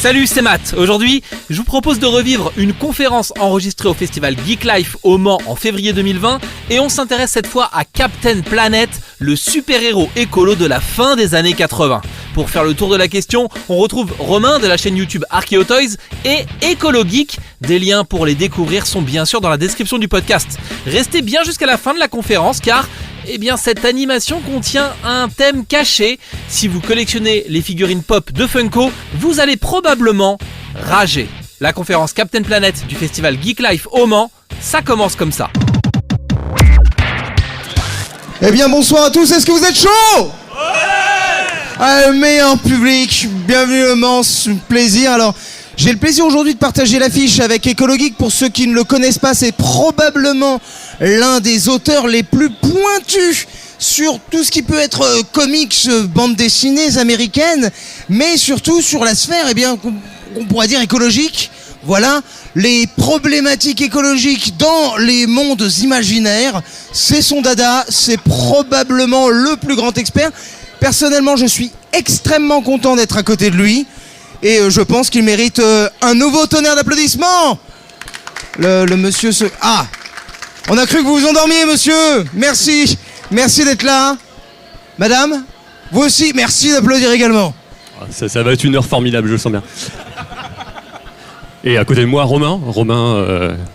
Salut, c'est Matt. Aujourd'hui, je vous propose de revivre une conférence enregistrée au festival Geek Life au Mans en février 2020 et on s'intéresse cette fois à Captain Planet, le super-héros écolo de la fin des années 80. Pour faire le tour de la question, on retrouve Romain de la chaîne YouTube Archeotoys et EcoloGeek. Des liens pour les découvrir sont bien sûr dans la description du podcast. Restez bien jusqu'à la fin de la conférence car cette animation contient un thème caché. Si vous collectionnez les figurines pop de Funko, vous allez probablement rager. La conférence Captain Planet du festival Geek Life au Mans, ça commence comme ça. Eh bien bonsoir à tous, est-ce que vous êtes chauds ? Ouais, meilleur public, bienvenue au Mans, c'est un plaisir. Alors, j'ai le plaisir aujourd'hui de partager l'affiche avec EcoloGeek. Pour ceux qui ne le connaissent pas, c'est probablement l'un des auteurs les plus pointus sur tout ce qui peut être comics, bande dessinée américaine, mais surtout sur la sphère, qu'on pourrait dire écologique. Voilà, les problématiques écologiques dans les mondes imaginaires, c'est son dada, c'est probablement le plus grand expert. Personnellement, je suis extrêmement content d'être à côté de lui et je pense qu'il mérite un nouveau tonnerre d'applaudissements. Le monsieur se... Ah, on a cru que vous vous endormiez, monsieur. Merci d'être là. Madame, vous aussi, merci d'applaudir également. Ça va être une heure formidable, je le sens bien. Et à côté de moi, Romain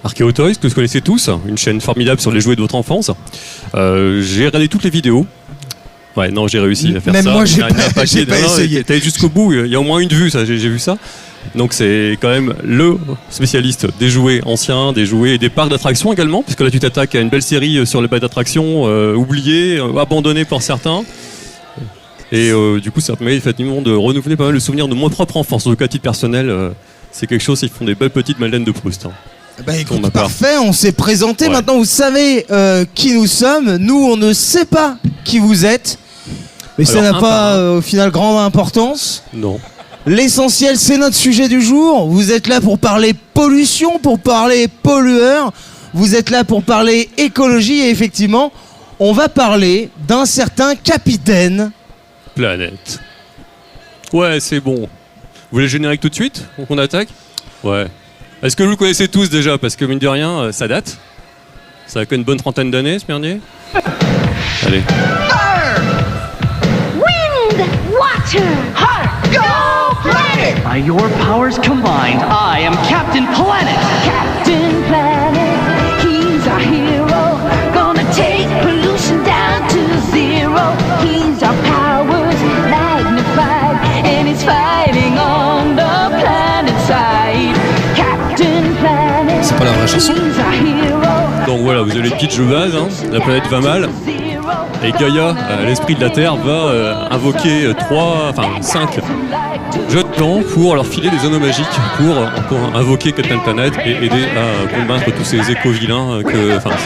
Archeotoys, que vous connaissez tous, une chaîne formidable sur les jouets de votre enfance. J'ai regardé toutes les vidéos. Ouais, non, j'ai réussi à faire même ça. Même moi, j'ai pas essayé. T'es allé jusqu'au bout, il y a au moins une vue, ça, j'ai vu ça. Donc c'est quand même le spécialiste des jouets anciens, des jouets et des parcs d'attractions également, puisque là tu t'attaques à une belle série sur les parcs d'attractions, oubliés, abandonnés par certains. Et du coup, ça permet effectivement de renouveler pas mal le souvenir de mon propre enfance. En tout cas, à titre personnel, c'est quelque chose, ils font des belles petites Madeleines de Proust. Bah écoute, parfait, on s'est présenté, ouais. Maintenant vous savez qui nous sommes. Nous, on ne sait pas qui vous êtes, mais alors, ça n'a pas au final grande importance. Non. L'essentiel, c'est notre sujet du jour. Vous êtes là pour parler pollution, pour parler pollueurs. Vous êtes là pour parler écologie et effectivement, on va parler d'un certain Capitaine Planète. Ouais, c'est bon. Vous voulez le générique tout de suite? On attaque? Ouais. Est-ce que vous le connaissez tous déjà? Parce que mine de rien, ça date. Ça a qu'une bonne trentaine d'années, ce merdier. Allez. Fire! Wind! Water! Heart! Go Planet! By your powers combined, I am Captain Planet! Captain Planet, he's our hero. Gonna take pollution down to zero. He's our powers magnified, and he's fighting on the planet side. Captain Planet, c'est pas la vraie chanson. Donc voilà, vous avez le pitch de base, hein. La planète va mal. Et Gaïa, l'esprit de la Terre, va invoquer 5 jetons pour leur filer des anneaux magiques pour invoquer Captain Planet et aider à combattre tous ces éco-vilains,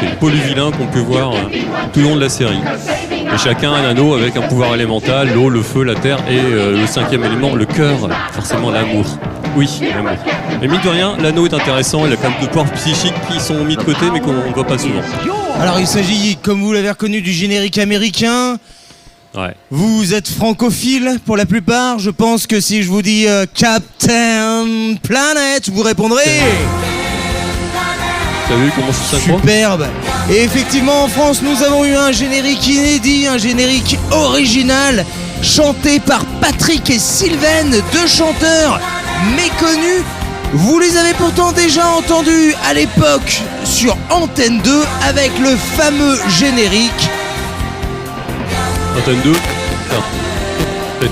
ces polyvilains qu'on peut voir tout le long de la série. Et chacun un anneau avec un pouvoir élémental, l'eau, le feu, la terre et le 5e élément, le cœur, forcément l'amour. Oui, l'amour. Mais mine de rien, l'anneau est intéressant, il a quand même deux pouvoirs psychiques qui sont mis de côté mais qu'on ne voit pas souvent. Alors il s'agit, comme vous l'avez reconnu, du générique américain. Ouais. Vous êtes francophile pour la plupart. Je pense que si je vous dis Captain Planet, vous répondrez. T'as vu comment c'est synchro ? Superbe. Et effectivement, en France, nous avons eu un générique inédit, un générique original, chanté par Patrick et Sylvain, deux chanteurs méconnus. Vous les avez pourtant déjà entendus à l'époque sur Antenne 2 avec le fameux générique. Antenne 2,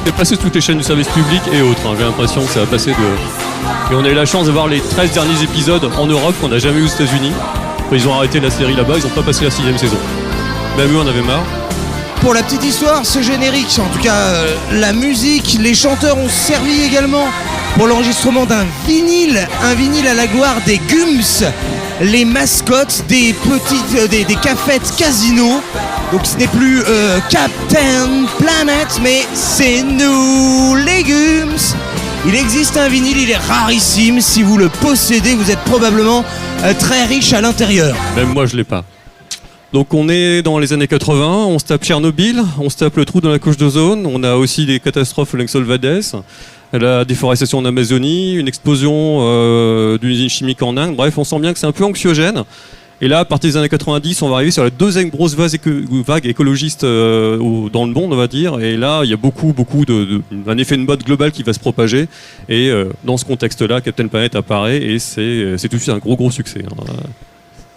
t'es passé toutes les chaînes du service public et autres, hein. J'ai l'impression que ça va passer de... Et on a eu la chance d'avoir les 13 derniers épisodes en Europe qu'on n'a jamais eu aux États-Unis. Quand ils ont arrêté la série là-bas, ils n'ont pas passé la 6e saison. Même eux en avaient marre. Pour la petite histoire, ce générique, en tout cas la musique, les chanteurs ont servi également pour l'enregistrement d'un vinyle, un vinyle à la gloire des Gums, les mascottes des petites, des cafettes Casino. Donc ce n'est plus Captain Planet, mais c'est nous les Gums. Il existe un vinyle, il est rarissime. Si vous le possédez, vous êtes probablement très riche à l'intérieur. Même moi, je l'ai pas. Donc on est dans les années 80, on se tape Tchernobyl, on se tape le trou dans la couche d'ozone, on a aussi des catastrophes Lenxol Valdez. la déforestation en Amazonie, une explosion d'une usine chimique en Inde. Bref, on sent bien que c'est un peu anxiogène. Et là, à partir des années 90, on va arriver sur la deuxième grosse vague écologiste dans le monde, on va dire. Et là, il y a beaucoup un effet de mode global qui va se propager. Et dans ce contexte-là, Captain Planet apparaît et c'est tout de suite un gros succès.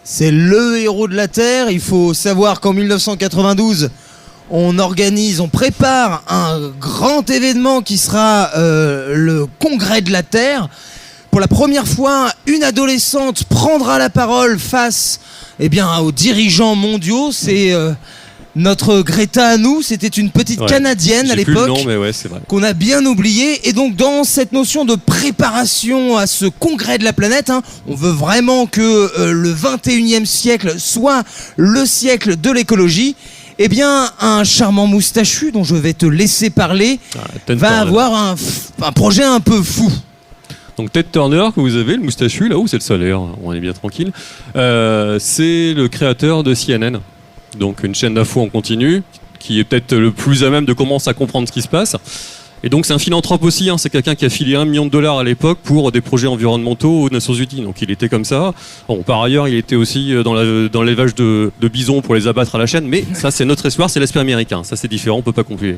C'est le héros de la Terre. Il faut savoir qu'en 1992, on prépare un grand événement qui sera le Congrès de la Terre. Pour la première fois, une adolescente prendra la parole face aux dirigeants mondiaux. C'est notre Greta à nous. C'était une petite Canadienne à l'époque qu'on a bien oubliée. Et donc dans cette notion de préparation à ce congrès de la planète, on veut vraiment que le 21e siècle soit le siècle de l'écologie. Un charmant moustachu dont je vais te laisser parler va avoir un projet un peu fou. Donc Ted Turner, que vous avez, le moustachu, là-haut, c'est le solaire, on est bien tranquille. C'est le créateur de CNN, donc une chaîne d'infos en continu, qui est peut-être le plus à même de commencer à comprendre ce qui se passe. Et donc c'est un philanthrope aussi, c'est quelqu'un qui a filé $1 million à l'époque pour des projets environnementaux aux Nations Unies. Donc il était comme ça. Bon, par ailleurs, il était aussi dans l'élevage de bisons pour les abattre à la chaîne, mais ça c'est notre histoire, c'est l'aspect américain. Ça c'est différent, on peut pas conclure.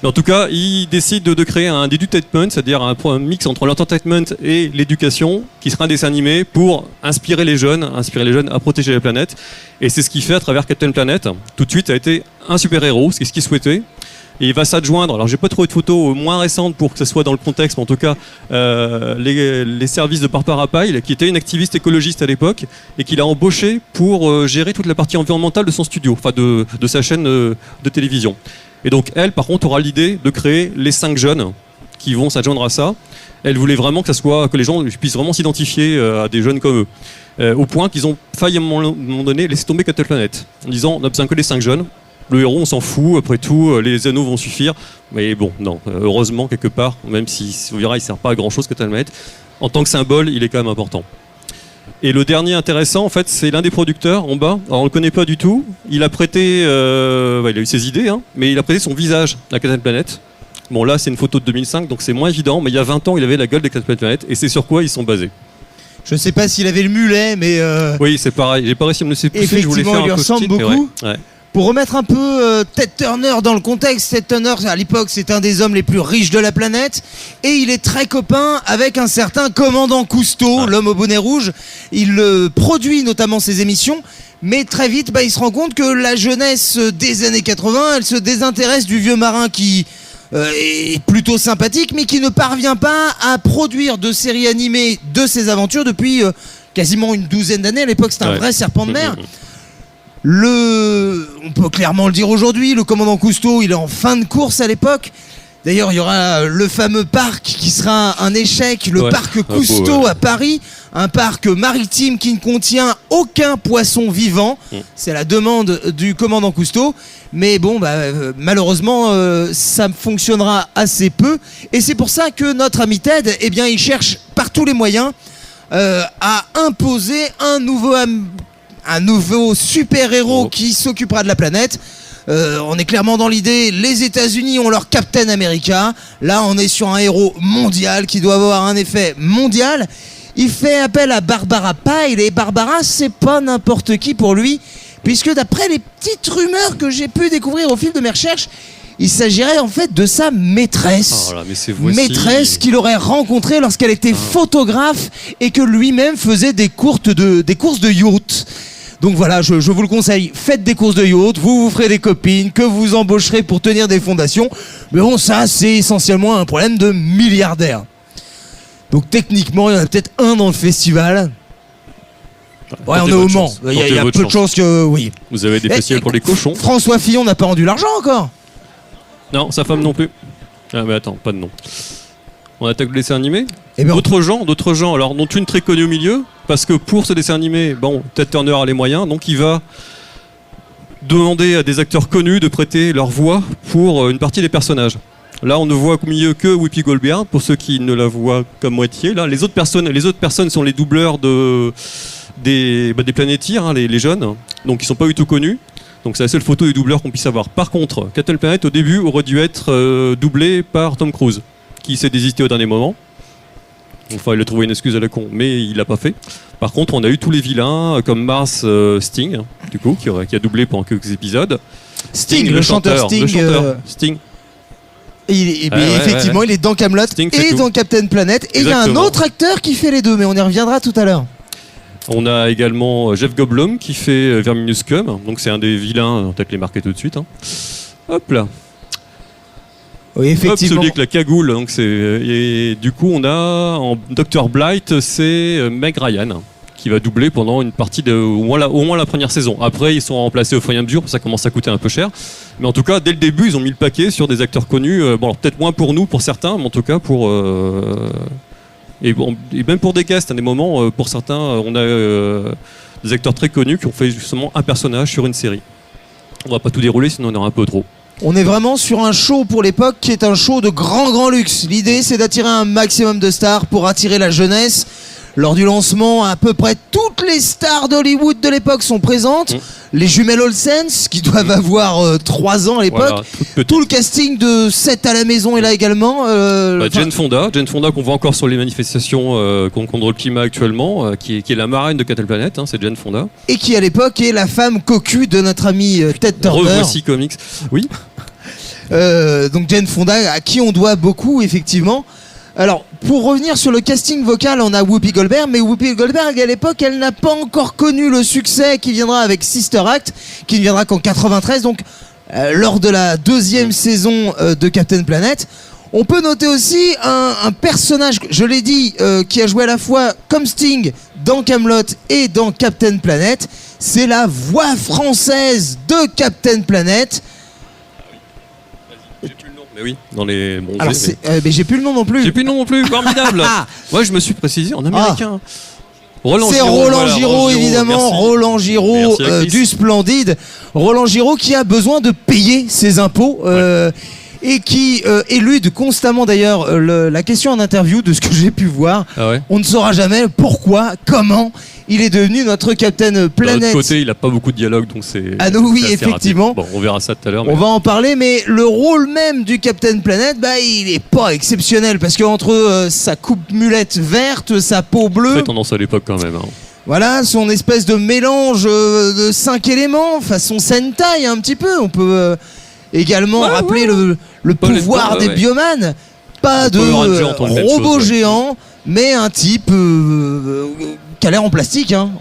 Mais en tout cas, il décide de créer un edutainment, c'est-à-dire un mix entre l'entertainment et l'éducation, qui sera un dessin animé pour inspirer les jeunes à protéger la planète. Et c'est ce qu'il fait à travers Captain Planet. Tout de suite, a été un super-héros, c'est ce qu'il souhaitait. Et il va s'adjoindre, alors j'ai pas trouvé de photos moins récentes pour que ce soit dans le contexte, mais en tout cas les services de Barbara Pyle, qui était une activiste écologiste à l'époque, et qu'il a embauché pour gérer toute la partie environnementale de son studio, enfin de sa chaîne de télévision. Et donc elle, par contre, aura l'idée de créer les 5 jeunes qui vont s'adjoindre à ça. Elle voulait vraiment que les gens puissent vraiment s'identifier à des jeunes comme eux. Au point qu'ils ont failli à un moment donné laisser tomber Captain Planet, en disant on n'a besoin que des 5 jeunes. Le héros, on s'en fout, après tout, les anneaux vont suffire. Mais bon, non, heureusement, quelque part, même si on verra, il ne sert pas à grand-chose, Captain Planet, en tant que symbole, il est quand même important. Et le dernier intéressant, en fait, c'est l'un des producteurs en bas. Alors, on le connaît pas du tout. Il a prêté, il a eu ses idées, mais il a prêté son visage à Captain Planet. Bon, là, c'est une photo de 2005, donc c'est moins évident. Mais il y a 20 ans, il avait la gueule de Captain Planet. Et c'est sur quoi ils sont basés. Je sais pas s'il avait le mulet, mais oui, c'est pareil. J'ai pas réussi à me laisser pousser. Je voulais faire il lui ressemble beaucoup. Ouais. Pour remettre un peu Ted Turner dans le contexte, Ted Turner, à l'époque, c'est un des hommes les plus riches de la planète. Et il est très copain avec un certain commandant Cousteau, l'homme au bonnet rouge. Il produit notamment ses émissions. Mais très vite, il se rend compte que la jeunesse des années 80, elle se désintéresse du vieux marin qui est plutôt sympathique, mais qui ne parvient pas à produire de séries animées de ses aventures depuis quasiment une douzaine d'années. À l'époque, c'était un vrai serpent de mer. On peut clairement le dire aujourd'hui, le commandant Cousteau, il est en fin de course à l'époque. D'ailleurs, il y aura le fameux parc qui sera un échec, le parc Cousteau à Paris, un parc maritime qui ne contient aucun poisson vivant. C'est la demande du commandant Cousteau. Mais bon, malheureusement, ça fonctionnera assez peu. Et c'est pour ça que notre ami Ted, il cherche par tous les moyens à imposer un nouveau super-héros qui s'occupera de la planète. On est clairement dans l'idée, les États-Unis ont leur Captain America. Là, on est sur un héros mondial qui doit avoir un effet mondial. Il fait appel à Barbara Pyle, et Barbara, c'est pas n'importe qui pour lui, puisque d'après les petites rumeurs que j'ai pu découvrir au fil de mes recherches, il s'agirait en fait de sa maîtresse. Maîtresse qu'il aurait rencontrée lorsqu'elle était photographe et que lui-même faisait des courses de yacht. Donc voilà, je vous le conseille, faites des courses de yacht, vous ferez des copines, que vous embaucherez pour tenir des fondations. Mais bon, ça, c'est essentiellement un problème de milliardaires. Donc techniquement, il y en a peut-être un dans le festival. Ouais, on est au Mans. Il y a peu de chances que oui. Vous avez des festivals pour les cochons. François Fillon n'a pas rendu l'argent encore. Non, sa femme non plus. Ah mais attends, pas de nom. On attaque le dessin animé. D'autres gens, alors dont une très connue au milieu, parce que pour ce dessin animé, Ted Turner a les moyens, donc il va demander à des acteurs connus de prêter leur voix pour une partie des personnages. Là, on ne voit au milieu que Whoopi Goldberg, pour ceux qui ne la voient qu'à moitié. Là, les autres personnes sont les doubleurs des planétiers, les jeunes, donc ils sont pas du tout connus. Donc c'est la seule photo des doubleurs qu'on puisse avoir. Par contre, Captain Planet au début aurait dû être doublé par Tom Cruise. qui s'est désisté au dernier moment. Enfin, il a trouvé une excuse à la con, mais il l'a pas fait. Par contre, on a eu tous les vilains, comme Mars Sting, du coup, qui a doublé pendant quelques épisodes. Sting, le chanteur Sting. Sting. Effectivement, il est dans Kaamelott et dans Captain Planet. Et il y a un autre acteur qui fait les deux, mais on y reviendra tout à l'heure. On a également Jeff Goldblum qui fait Verminous Scum, donc c'est un des vilains, on va peut-être les marquer tout de suite. Hein. Hop là. Oui, effectivement. Hop, celui avec la cagoule. Donc et du coup, on a en Dr. Blight, c'est Meg Ryan qui va doubler pendant une partie au moins la première saison. Après, ils sont remplacés au fur et à mesure, ça commence à coûter un peu cher. Mais en tout cas, dès le début, ils ont mis le paquet sur des acteurs connus. Bon, alors, peut-être moins pour nous, pour certains, mais en tout cas pour et même pour des guests, à des moments, pour certains, on a des acteurs très connus qui ont fait justement un personnage sur une série. On va pas tout dérouler, sinon on aura un peu trop. On est vraiment sur un show pour l'époque qui est un show de grand luxe. L'idée, c'est d'attirer un maximum de stars pour attirer la jeunesse. Lors du lancement, à peu près toutes les stars d'Hollywood de l'époque sont présentes. Les jumelles Olsen, qui doivent avoir 3 ans à l'époque. Voilà, tout le casting de 7 à la maison est là également. Jane Fonda qu'on voit encore sur les manifestations contre le climat actuellement, qui est la marraine de Captain Planet, hein, c'est Jane Fonda. Et qui à l'époque est la femme cocu de notre ami Ted Turner. Revoici Comics, oui. Donc Jane Fonda, à qui on doit beaucoup, effectivement. Alors, pour revenir sur le casting vocal, on a Whoopi Goldberg, mais Whoopi Goldberg, à l'époque, elle n'a pas encore connu le succès qui viendra avec Sister Act, qui ne viendra qu'en 93, donc lors de la 2e saison de Captain Planet. On peut noter aussi un personnage, je l'ai dit, qui a joué à la fois comme Sting dans Kaamelott et dans Captain Planet. C'est la voix française de Captain Planet. Mais oui, dans les bronzés. Alors mais j'ai plus le nom non plus. J'ai plus le nom non plus, formidable. Moi, je me suis précisé en américain. C'est Roland Giraud, évidemment. Merci. Roland Giraud du Splendide. Roland Giraud qui a besoin de payer ses impôts. Et qui élude constamment d'ailleurs la question en interview de ce que j'ai pu voir. Ah ouais. On ne saura jamais pourquoi, comment il est devenu notre Captain Planet. De l'autre côté, il n'a pas beaucoup de dialogue, donc c'est... Ah non, oui, effectivement. Bon, on verra ça tout à l'heure. On va en parler, mais le rôle même du Captain Planet, il n'est pas exceptionnel, parce qu'entre sa coupe mulette verte, sa peau bleue... Très tendance à l'époque quand même. Hein. Voilà, son espèce de mélange de 5 éléments, façon Sentai un petit peu, on peut... également rappeler le pouvoir des biomanes. Pas de robot géant, mais un type qui a l'air en plastique. Hein.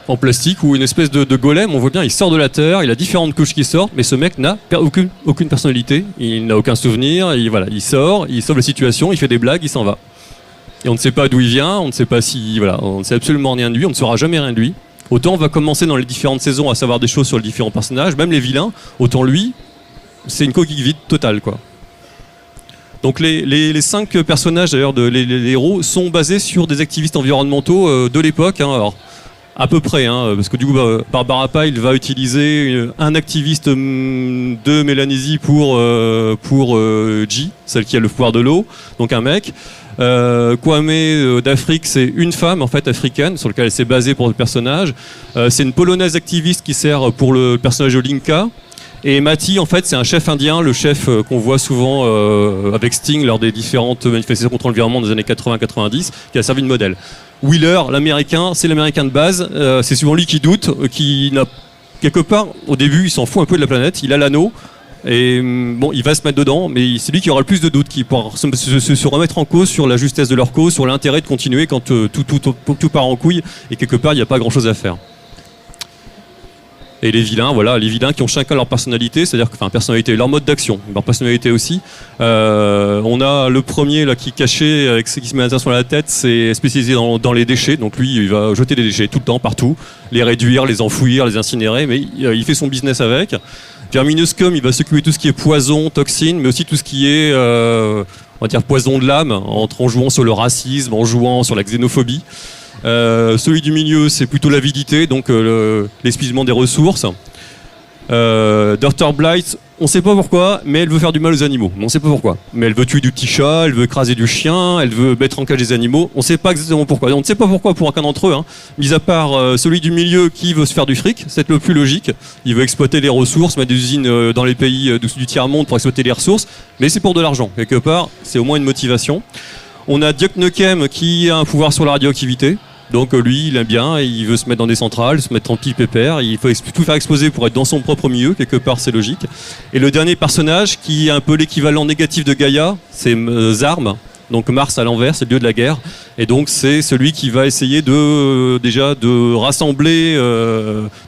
En plastique ou une espèce de golem, on voit bien, il sort de la terre, il a différentes couches qui sortent, mais ce mec n'a aucune personnalité, il n'a aucun souvenir, il sort, il sauve la situation, il fait des blagues, il s'en va. Et on ne sait pas d'où il vient, on ne sait pas on ne sait absolument rien de lui, on ne saura jamais rien de lui. Autant on va commencer dans les différentes saisons à savoir des choses sur les différents personnages, même les vilains, autant lui... c'est une coquille vide totale, quoi. Donc les 5 personnages d'ailleurs les héros sont basés sur des activistes environnementaux de l'époque, hein, alors à peu près, hein, parce que du coup Barbara Pyle va utiliser un activiste de Mélanésie pour G, celle qui a le pouvoir de l'eau, donc un mec. Kwame d'Afrique, c'est une femme en fait africaine sur laquelle elle s'est basée pour le personnage. C'est une polonaise activiste qui sert pour le personnage de Linka. Et Mati, en fait, c'est un chef indien, le chef qu'on voit souvent avec Sting lors des différentes manifestations contre l'environnement des années 80-90, qui a servi de modèle. Wheeler, l'américain, c'est l'américain de base, c'est souvent lui qui doute, qui n'a quelque part, au début, il s'en fout un peu de la planète, il a l'anneau, et bon, il va se mettre dedans, mais c'est lui qui aura le plus de doutes, qui pourra se remettre en cause sur la justesse de leur cause, sur l'intérêt de continuer quand tout part en couille, et quelque part, il n'y a pas grand-chose à faire. Et les vilains qui ont chacun leur personnalité, c'est-à-dire que, personnalité, leur mode d'action, leur personnalité aussi. On a le premier là qui est caché avec ce qui se met sur la tête, c'est spécialisé dans les déchets. Donc lui, il va jeter des déchets tout le temps, partout, les réduire, les enfouir, les incinérer, mais il fait son business avec. Verminous Scum, il va s'occuper de tout ce qui est poison, toxine, mais aussi tout ce qui est, on va dire, poison de l'âme, en jouant sur le racisme, en jouant sur la xénophobie. Celui du milieu, c'est plutôt l'avidité, donc l'épuisement des ressources. Dr. Blight, On sait pas pourquoi, mais elle veut faire du mal aux animaux. On sait pas pourquoi. Mais elle veut tuer du petit chat, elle veut écraser du chien, elle veut mettre en cage des animaux. On sait pas exactement pourquoi. On ne sait pas pourquoi pour aucun d'entre eux, hein. Mis à part celui du milieu qui veut se faire du fric, c'est le plus logique. Il veut exploiter les ressources, mettre des usines dans les pays du tiers-monde pour exploiter les ressources. Mais c'est pour de l'argent. Quelque part, c'est au moins une motivation. On a Duck Nukem qui a un pouvoir sur la radioactivité. Donc lui, il aime bien, il veut se mettre dans des centrales, se mettre tranquille pépère, il faut tout faire exploser pour être dans son propre milieu, quelque part c'est logique. Et le dernier personnage qui est un peu l'équivalent négatif de Gaïa, c'est Zarm, donc Mars à l'envers, c'est le dieu de la guerre. Et donc c'est celui qui va essayer de rassembler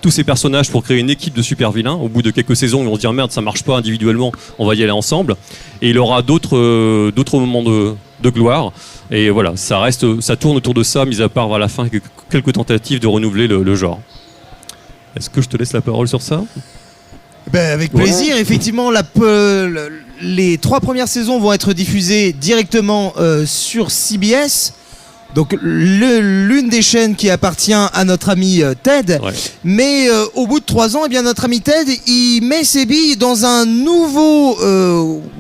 tous ces personnages pour créer une équipe de super vilains. Au bout de quelques saisons, ils vont se dire merde, ça marche pas individuellement, on va y aller ensemble. Et il aura d'autres moments de gloire. Et voilà, ça tourne autour de ça, mis à part vers la fin quelques tentatives de renouveler le genre. Est-ce que je te laisse la parole sur ça ? Avec plaisir, effectivement, les 3 premières saisons vont être diffusées directement sur CBS. Donc l'une des chaînes qui appartient à notre ami Ted. Ouais. Mais au bout de 3 ans, eh bien, notre ami Ted, il met ses billes dans un nouveau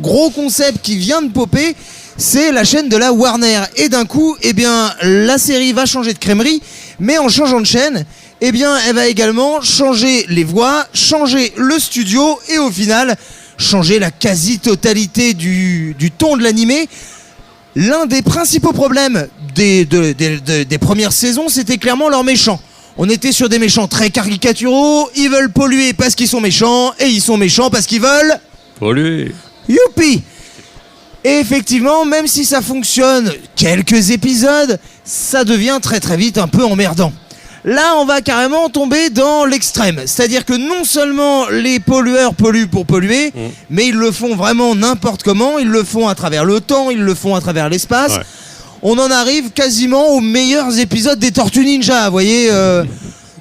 gros concept qui vient de popper. C'est la chaîne de la Warner. Et d'un coup, eh bien, la série va changer de crèmerie, mais en changeant de chaîne, eh bien, elle va également changer les voix, changer le studio et au final, changer la quasi-totalité du ton de l'animé. L'un des principaux problèmes des premières saisons, c'était clairement leurs méchants. On était sur des méchants très caricaturaux, ils veulent polluer parce qu'ils sont méchants, et ils sont méchants parce qu'ils veulent... polluer. Youpi! Et effectivement, même si ça fonctionne quelques épisodes, ça devient très très vite un peu emmerdant. Là, on va carrément tomber dans l'extrême. C'est-à-dire que non seulement les pollueurs polluent pour polluer, mais ils le font vraiment n'importe comment. Ils le font à travers le temps, ils le font à travers l'espace. Ouais. On en arrive quasiment aux meilleurs épisodes des Tortues Ninja. Vous voyez,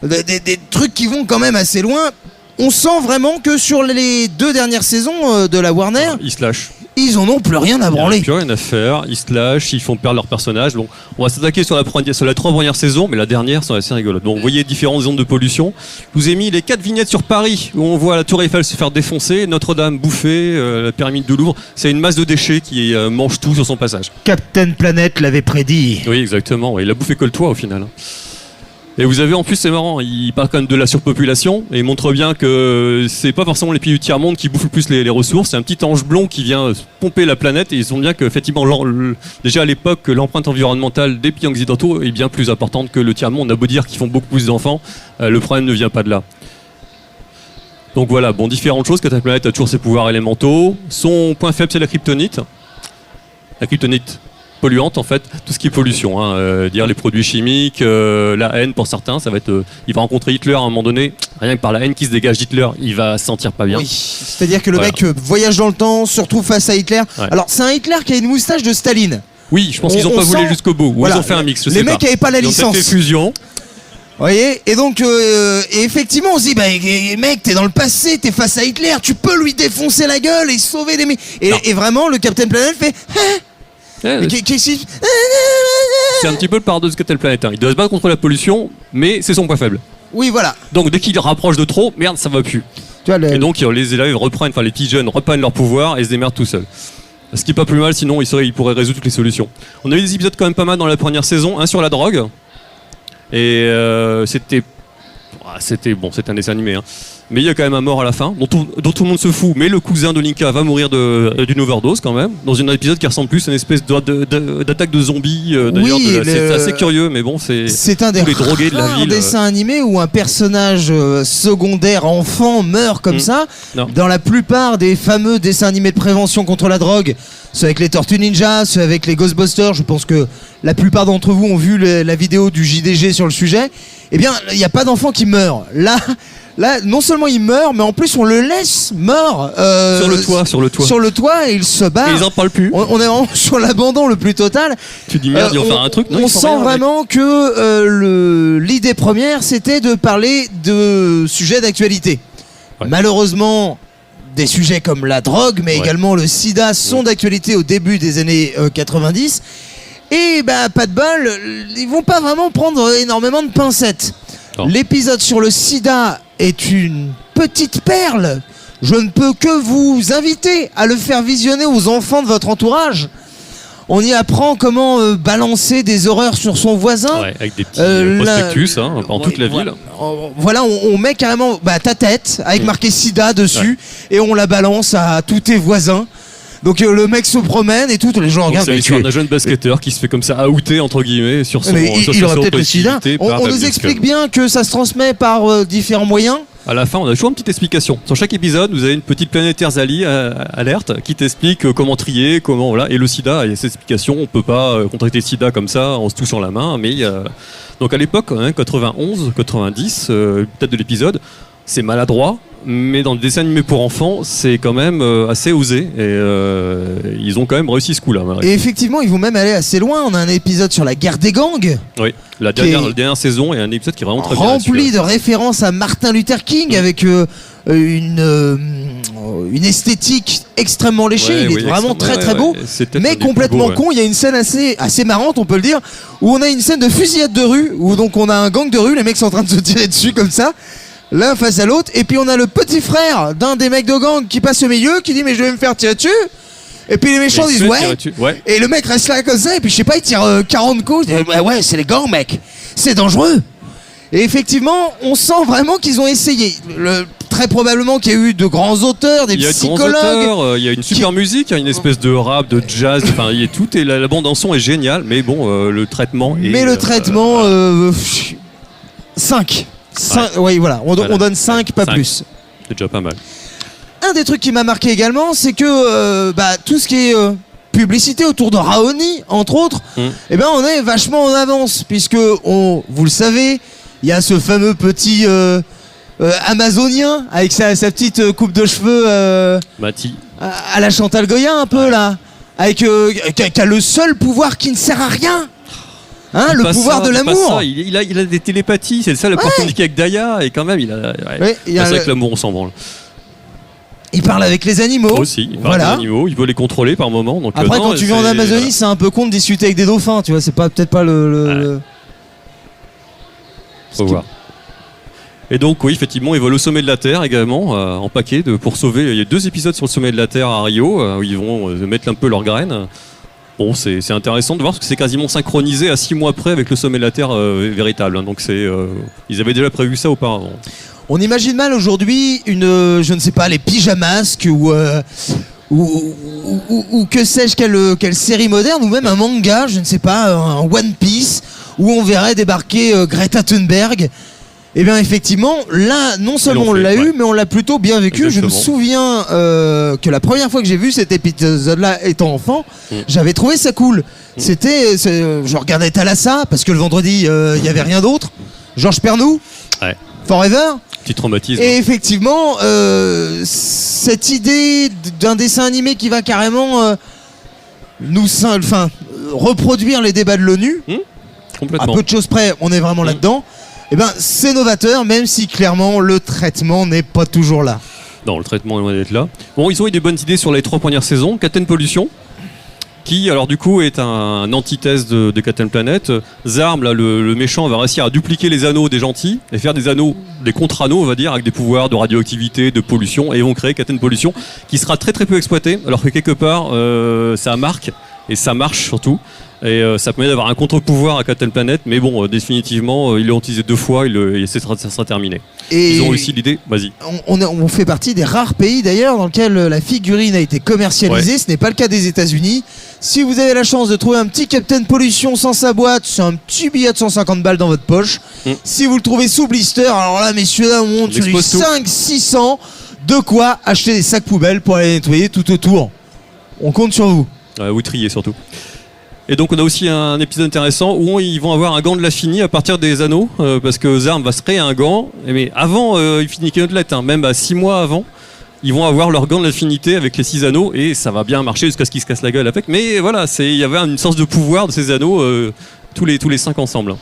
des trucs qui vont quand même assez loin. On sent vraiment que sur les 2 dernières saisons de la Warner... Ils se lâchent. Ils en ont plus rien à branler. Ils n'ont plus rien à faire, ils se lâchent, ils font perdre leur personnage. Donc, on va s'attaquer sur la 3 premières saisons, mais la dernière, c'est assez rigolo. Donc, vous voyez différentes zones de pollution. Je vous ai mis les 4 vignettes sur Paris, où on voit la Tour Eiffel se faire défoncer, Notre-Dame bouffée, la pyramide du Louvre. C'est une masse de déchets qui mange tout sur son passage. Captain Planet l'avait prédit. Oui, exactement. Il a bouffé que le toit, au final. Et vous avez en plus, c'est marrant, il parle quand même de la surpopulation et il montre bien que c'est pas forcément les pays du tiers-monde qui bouffent le plus les ressources, c'est un petit ange blond qui vient pomper la planète et ils sont bien qu'effectivement, déjà à l'époque, l'empreinte environnementale des pays occidentaux est bien plus importante que le tiers-monde. On a beau dire qu'ils font beaucoup plus d'enfants, le problème ne vient pas de là. Donc voilà, bon, différentes choses. Captain Planet a toujours ses pouvoirs élémentaux. Son point faible, c'est la kryptonite. La kryptonite polluante en fait, tout ce qui est pollution, dire les produits chimiques, la haine pour certains, ça va être, il va rencontrer Hitler à un moment donné, rien que par la haine qui se dégage d'Hitler, il va se sentir pas bien. Oui, c'est-à-dire que le mec voyage dans le temps, se retrouve face à Hitler. Ouais. Alors c'est un Hitler qui a une moustache de Staline. Oui, je pense qu'ils n'ont pas voulu jusqu'au bout, ou voilà, ils ont fait un mix, je sais pas. Les mecs n'avaient pas la licence. Ils ont fait fusion. Vous voyez, et donc et effectivement on se dit bah mec, t'es dans le passé, t'es face à Hitler, tu peux lui défoncer la gueule et sauver des et vraiment le Captain Planet fait c'est un petit peu le paradoxe de Captain Planet. Il doit se battre contre la pollution, mais c'est son point faible. Oui, voilà. Donc dès qu'il rapproche de trop, merde, ça va plus. Tu vois, et donc les élèves reprennent, enfin les petits jeunes reprennent leur pouvoir et se démerdent tout seuls. Ce qui est pas plus mal, sinon ils pourraient résoudre toutes les solutions. On a eu des épisodes quand même pas mal dans la première saison, un sur la drogue. Et c'était un dessin animé, hein. Mais il y a quand même un mort à la fin, dont tout le monde se fout, mais le cousin de Linka va mourir d'une overdose quand même, dans un épisode qui ressemble plus à une espèce d'attaque de zombies, d'ailleurs, oui, c'est assez curieux, mais bon, c'est un des drogués de la ville. Dessin animé où un personnage secondaire enfant meurt comme ça. Non. Dans la plupart des fameux dessins animés de prévention contre la drogue, ceux avec les Tortues Ninja, ceux avec les Ghostbusters, je pense que la plupart d'entre vous ont vu la vidéo du JDG sur le sujet, eh bien, il n'y a pas d'enfant qui meurt. Là, non seulement il meurt, mais en plus on le laisse mort sur le toit et il se barre. Et ils en parlent plus. On est vraiment sur l'abandon le plus total. Tu dis merde, ils vont faire un truc. Non, on sent vraiment que l'idée première, c'était de parler de sujets d'actualité. Ouais. Malheureusement, des sujets comme la drogue, mais également le sida sont d'actualité au début des années 90. Et bah, pas de bol, ils vont pas vraiment prendre énormément de pincettes. Non. L'épisode sur le sida est une petite perle je ne peux que vous inviter à le faire visionner aux enfants de votre entourage. On y apprend comment balancer des horreurs sur son voisin. Ouais, avec des petits prospectus dans toute la ville. Voilà, on met carrément ta tête avec marqué SIDA dessus et on la balance à tous tes voisins. Donc le mec se promène et tout, les gens regardent. C'est l'histoire d'un jeune basketteur qui se fait comme ça outer entre guillemets sur son. Mais il aurait peut-être le SIDA. On nous explique bien que ça se transmet par différents moyens. À la fin, on a toujours une petite explication. Sur chaque épisode, vous avez une petite planétaire Zali alerte qui t'explique comment trier, comment voilà. Et le SIDA, il y a cette explication. On peut pas contracter le SIDA comme ça en se touchant la main. Mais donc à l'époque, 91, 90, peut-être de l'épisode, c'est maladroit. Mais dans le dessin animé pour enfants, c'est quand même assez osé et ils ont quand même réussi ce coup-là. Et effectivement, ils vont même aller assez loin. On a un épisode sur la guerre des gangs. Oui, la dernière saison et un épisode qui est vraiment très bien. Rempli de références à Martin Luther King avec une esthétique extrêmement léchée. Il est vraiment très beau, mais complètement con. Il y a une scène assez marrante, on peut le dire, où on a une scène de fusillade de rue, où donc on a un gang de rue, les mecs sont en train de se tirer dessus comme ça. L'un face à l'autre, et puis on a le petit frère d'un des mecs de gang qui passe au milieu, qui dit mais je vais me faire tirer dessus. Et puis les méchants disent ouais. Et le mec reste là comme ça, et puis je sais pas, il tire 40 coups. Ouais, c'est les gangs, mec, c'est dangereux. Et effectivement, on sent vraiment qu'ils ont essayé. Très probablement qu'il y a eu de grands auteurs, des psychologues. Il y a une super musique, il y a une espèce de rap, de jazz, enfin il y a tout, et la bande en son est géniale, mais bon, le traitement est. Mais le traitement, 5. Oui, voilà, on donne 5, pas 5. Plus. C'est déjà pas mal. Un des trucs qui m'a marqué également, c'est que tout ce qui est publicité autour de Raoni, entre autres, on est vachement en avance, puisque, vous le savez, il y a ce fameux petit amazonien avec sa petite coupe de cheveux à la Chantal Goya un peu là, avec qui a le seul pouvoir qui ne sert à rien. Le pouvoir de l'amour. Il a des télépathies, c'est ça le pour communiquer avec Daya, et quand même il a. C'est vrai que l'amour on s'en branle. Il parle avec les animaux. Aussi, il parle des animaux, il veut les contrôler par moment. Donc après, quand tu viens en Amazonie, c'est un peu con de discuter avec des dauphins, tu vois, c'est peut-être pas le... Faut voir. Et donc oui, effectivement, ils volent au sommet de la Terre également, en paquet, pour sauver. Il y a 2 épisodes sur le sommet de la Terre à Rio, où ils vont mettre un peu leurs graines. Bon, c'est intéressant de voir parce que c'est quasiment synchronisé à 6 mois près avec le sommet de la Terre véritable. Hein. Donc ils avaient déjà prévu ça auparavant. On imagine mal aujourd'hui je ne sais pas, les pyjamasques ou que sais-je, quelle série moderne, ou même un manga, je ne sais pas, un One Piece, où on verrait débarquer Greta Thunberg. Eh bien effectivement, là, non seulement on l'a eu, mais on l'a plutôt bien vécu. Exactement. Je me souviens que la première fois que j'ai vu cet épisode-là étant enfant, j'avais trouvé ça cool. Je regardais Thalassa, parce que le vendredi, il n'y avait rien d'autre. Georges Pernou, Forever. Petit traumatisme. Et effectivement, cette idée d'un dessin animé qui va carrément reproduire les débats de l'ONU, complètement. À peu de choses près, on est vraiment là-dedans. Eh ben, c'est novateur, même si clairement le traitement n'est pas toujours là. Non, le traitement est loin d'être là. Bon, ils ont eu des bonnes idées sur les 3 premières saisons. Captain Pollution, qui, alors du coup, est un antithèse de Captain Planet. Zarm, là, le méchant, va réussir à dupliquer les anneaux des gentils et faire des anneaux, des contre-anneaux, on va dire, avec des pouvoirs de radioactivité, de pollution, et ils vont créer Captain Pollution, qui sera très très peu exploité, alors que quelque part, ça marque et ça marche surtout. Et ça permet d'avoir un contre-pouvoir à Captain Planet, mais bon, définitivement, ils l'ont utilisé 2 fois et ça sera terminé. Et ils ont aussi l'idée, vas-y. On fait partie des rares pays d'ailleurs dans lesquels la figurine a été commercialisée, ce n'est pas le cas des États-Unis. Si vous avez la chance de trouver un petit Captain Pollution sans sa boîte, c'est un petit billet de 150 balles dans votre poche. Si vous le trouvez sous blister, alors là, messieurs, là, on monte sur les 500-600, de quoi acheter des sacs poubelles pour aller nettoyer tout autour. On compte sur vous. Ou trier surtout. Et donc on a aussi un épisode intéressant où ils vont avoir un gant de l'Infini à partir des anneaux, parce que Zarm va se créer un gant, mais avant Infinity Gauntlet, même à 6 mois avant, ils vont avoir leur gant de l'infinité avec les 6 anneaux, et ça va bien marcher jusqu'à ce qu'ils se cassent la gueule avec, mais voilà, il y avait une sorte de pouvoir de ces anneaux tous les 5 ensemble.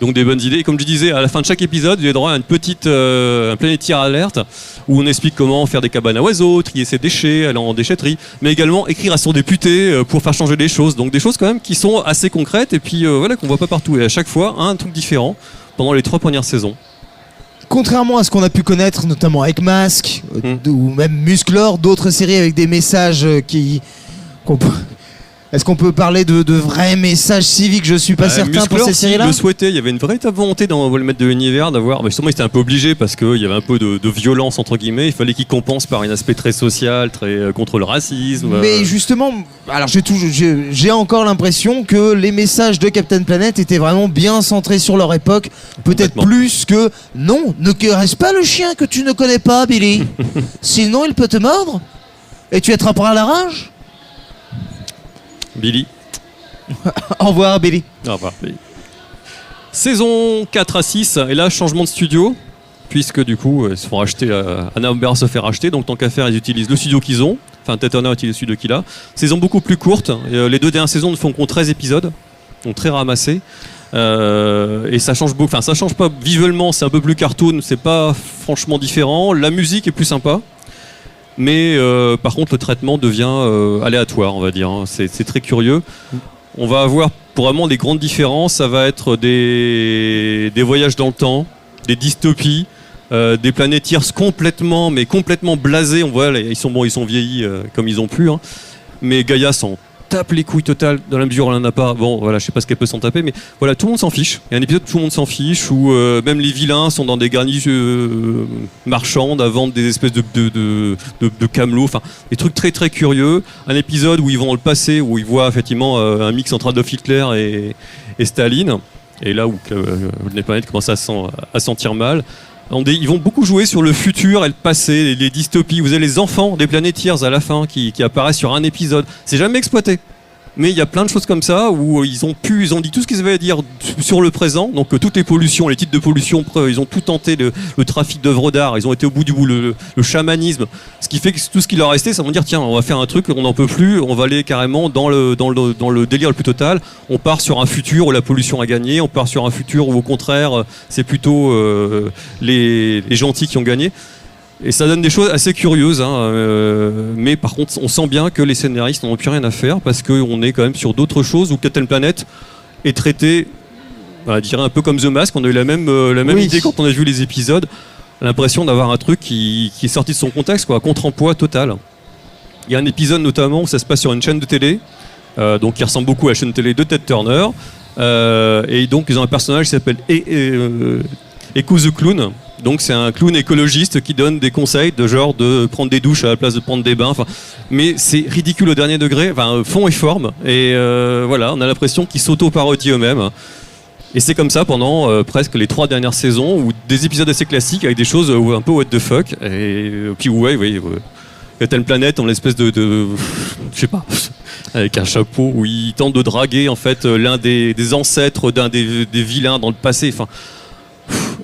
Donc des bonnes idées, et comme je disais, à la fin de chaque épisode, vous avez droit à une petite un planétaire alerte où on explique comment faire des cabanes à oiseaux, trier ses déchets, aller en déchetterie, mais également écrire à son député pour faire changer les choses. Donc des choses quand même qui sont assez concrètes et puis voilà, qu'on voit pas partout. Et à chaque fois, un truc différent pendant les 3 premières saisons. contrairement à ce qu'on a pu connaître, notamment avec Mask, ou même Musclor, d'autres séries avec des messages Est-ce qu'on peut parler de vrais messages civiques? Je suis pas certain Musclor, pour ces séries-là. le souhaitait, il y avait une véritable volonté dans le maître de l'univers d'avoir. Mais justement, il était un peu obligé parce qu'il y avait un peu de violence entre guillemets. Il fallait qu'il compense par un aspect très social, très contre le racisme. Mais justement, alors j'ai encore l'impression que les messages de Captain Planet étaient vraiment bien centrés sur leur époque, peut-être plus que non, ne caresse pas le chien que tu ne connais pas, Billy. Sinon, il peut te mordre et tu attraperas la rage. Billy. Au revoir, Billy. Au revoir, Billy. Saison 4 à 6, et là, changement de studio, puisque du coup, ils se font racheter, Hanna-Barbera se fait racheter, donc tant qu'à faire, ils utilisent le studio qu'ils ont, enfin, Ted Turner utilise le studio qu'il a. Saison beaucoup plus courte, les 2 dernières saisons ne font qu'en 13 épisodes, donc très ramassés. Et ça change beaucoup, enfin, ça change pas visuellement, c'est un peu plus cartoon, c'est pas franchement différent. La musique est plus sympa. Mais par contre le traitement devient aléatoire, on va dire, hein. C'est très curieux. On va avoir vraiment des grandes différences, ça va être des voyages dans le temps, des dystopies, des planètes tierces complètement blasées. On voit, ils sont vieillis comme ils ont pu, hein. Mais Gaïa s'en tape les couilles totales dans la mesure où elle n'en a pas. Bon, voilà, je sais pas ce qu'elle peut s'en taper, mais voilà, tout le monde s'en fiche. Il y a un épisode où tout le monde s'en fiche, où même les vilains sont dans des garnis marchandes à vendre des espèces de camelots, enfin des trucs très très curieux. Un épisode où ils vont dans le passé, où ils voient effectivement un mix entre Adolf Hitler et Staline, et là où le planète commence à sentir mal. Ils vont beaucoup jouer sur le futur et le passé, les dystopies. Vous avez les enfants des Planeteers à la fin qui apparaissent sur un épisode. C'est jamais exploité. Mais il y a plein de choses comme ça où ils ont dit tout ce qu'ils avaient à dire sur le présent. Donc toutes les pollutions, les titres de pollution, ils ont tout tenté, le trafic d'œuvres d'art, ils ont été au bout du bout, le chamanisme. Ce qui fait que tout ce qui leur restait, ça va dire tiens, on va faire un truc, on n'en peut plus, on va aller carrément dans le délire le plus total. On part sur un futur où la pollution a gagné, on part sur un futur où au contraire c'est plutôt les gentils qui ont gagné. Et ça donne des choses assez curieuses, hein, mais par contre on sent bien que les scénaristes n'ont plus rien à faire parce qu'on est quand même sur d'autres choses où Captain Planet est traité, je dirais un peu comme The Mask. On a eu la même idée quand on a vu les épisodes, l'impression d'avoir un truc qui est sorti de son contexte, quoi, contre-emploi total. Il y a un épisode notamment où ça se passe sur une chaîne de télé, donc qui ressemble beaucoup à la chaîne de télé de Ted Turner, et donc ils ont un personnage qui s'appelle Echo the Clown. Donc c'est un clown écologiste qui donne des conseils de genre de prendre des douches à la place de prendre des bains. Mais c'est ridicule au dernier degré, fond et forme. Et voilà, on a l'impression qu'ils s'auto-parodient eux-mêmes. Et c'est comme ça pendant presque les 3 dernières saisons, où des épisodes assez classiques avec des choses un peu what the fuck. Et puis Captain Planet en l'espèce de je sais pas, avec un chapeau où il tente de draguer en fait l'un des ancêtres d'un des vilains dans le passé. Enfin,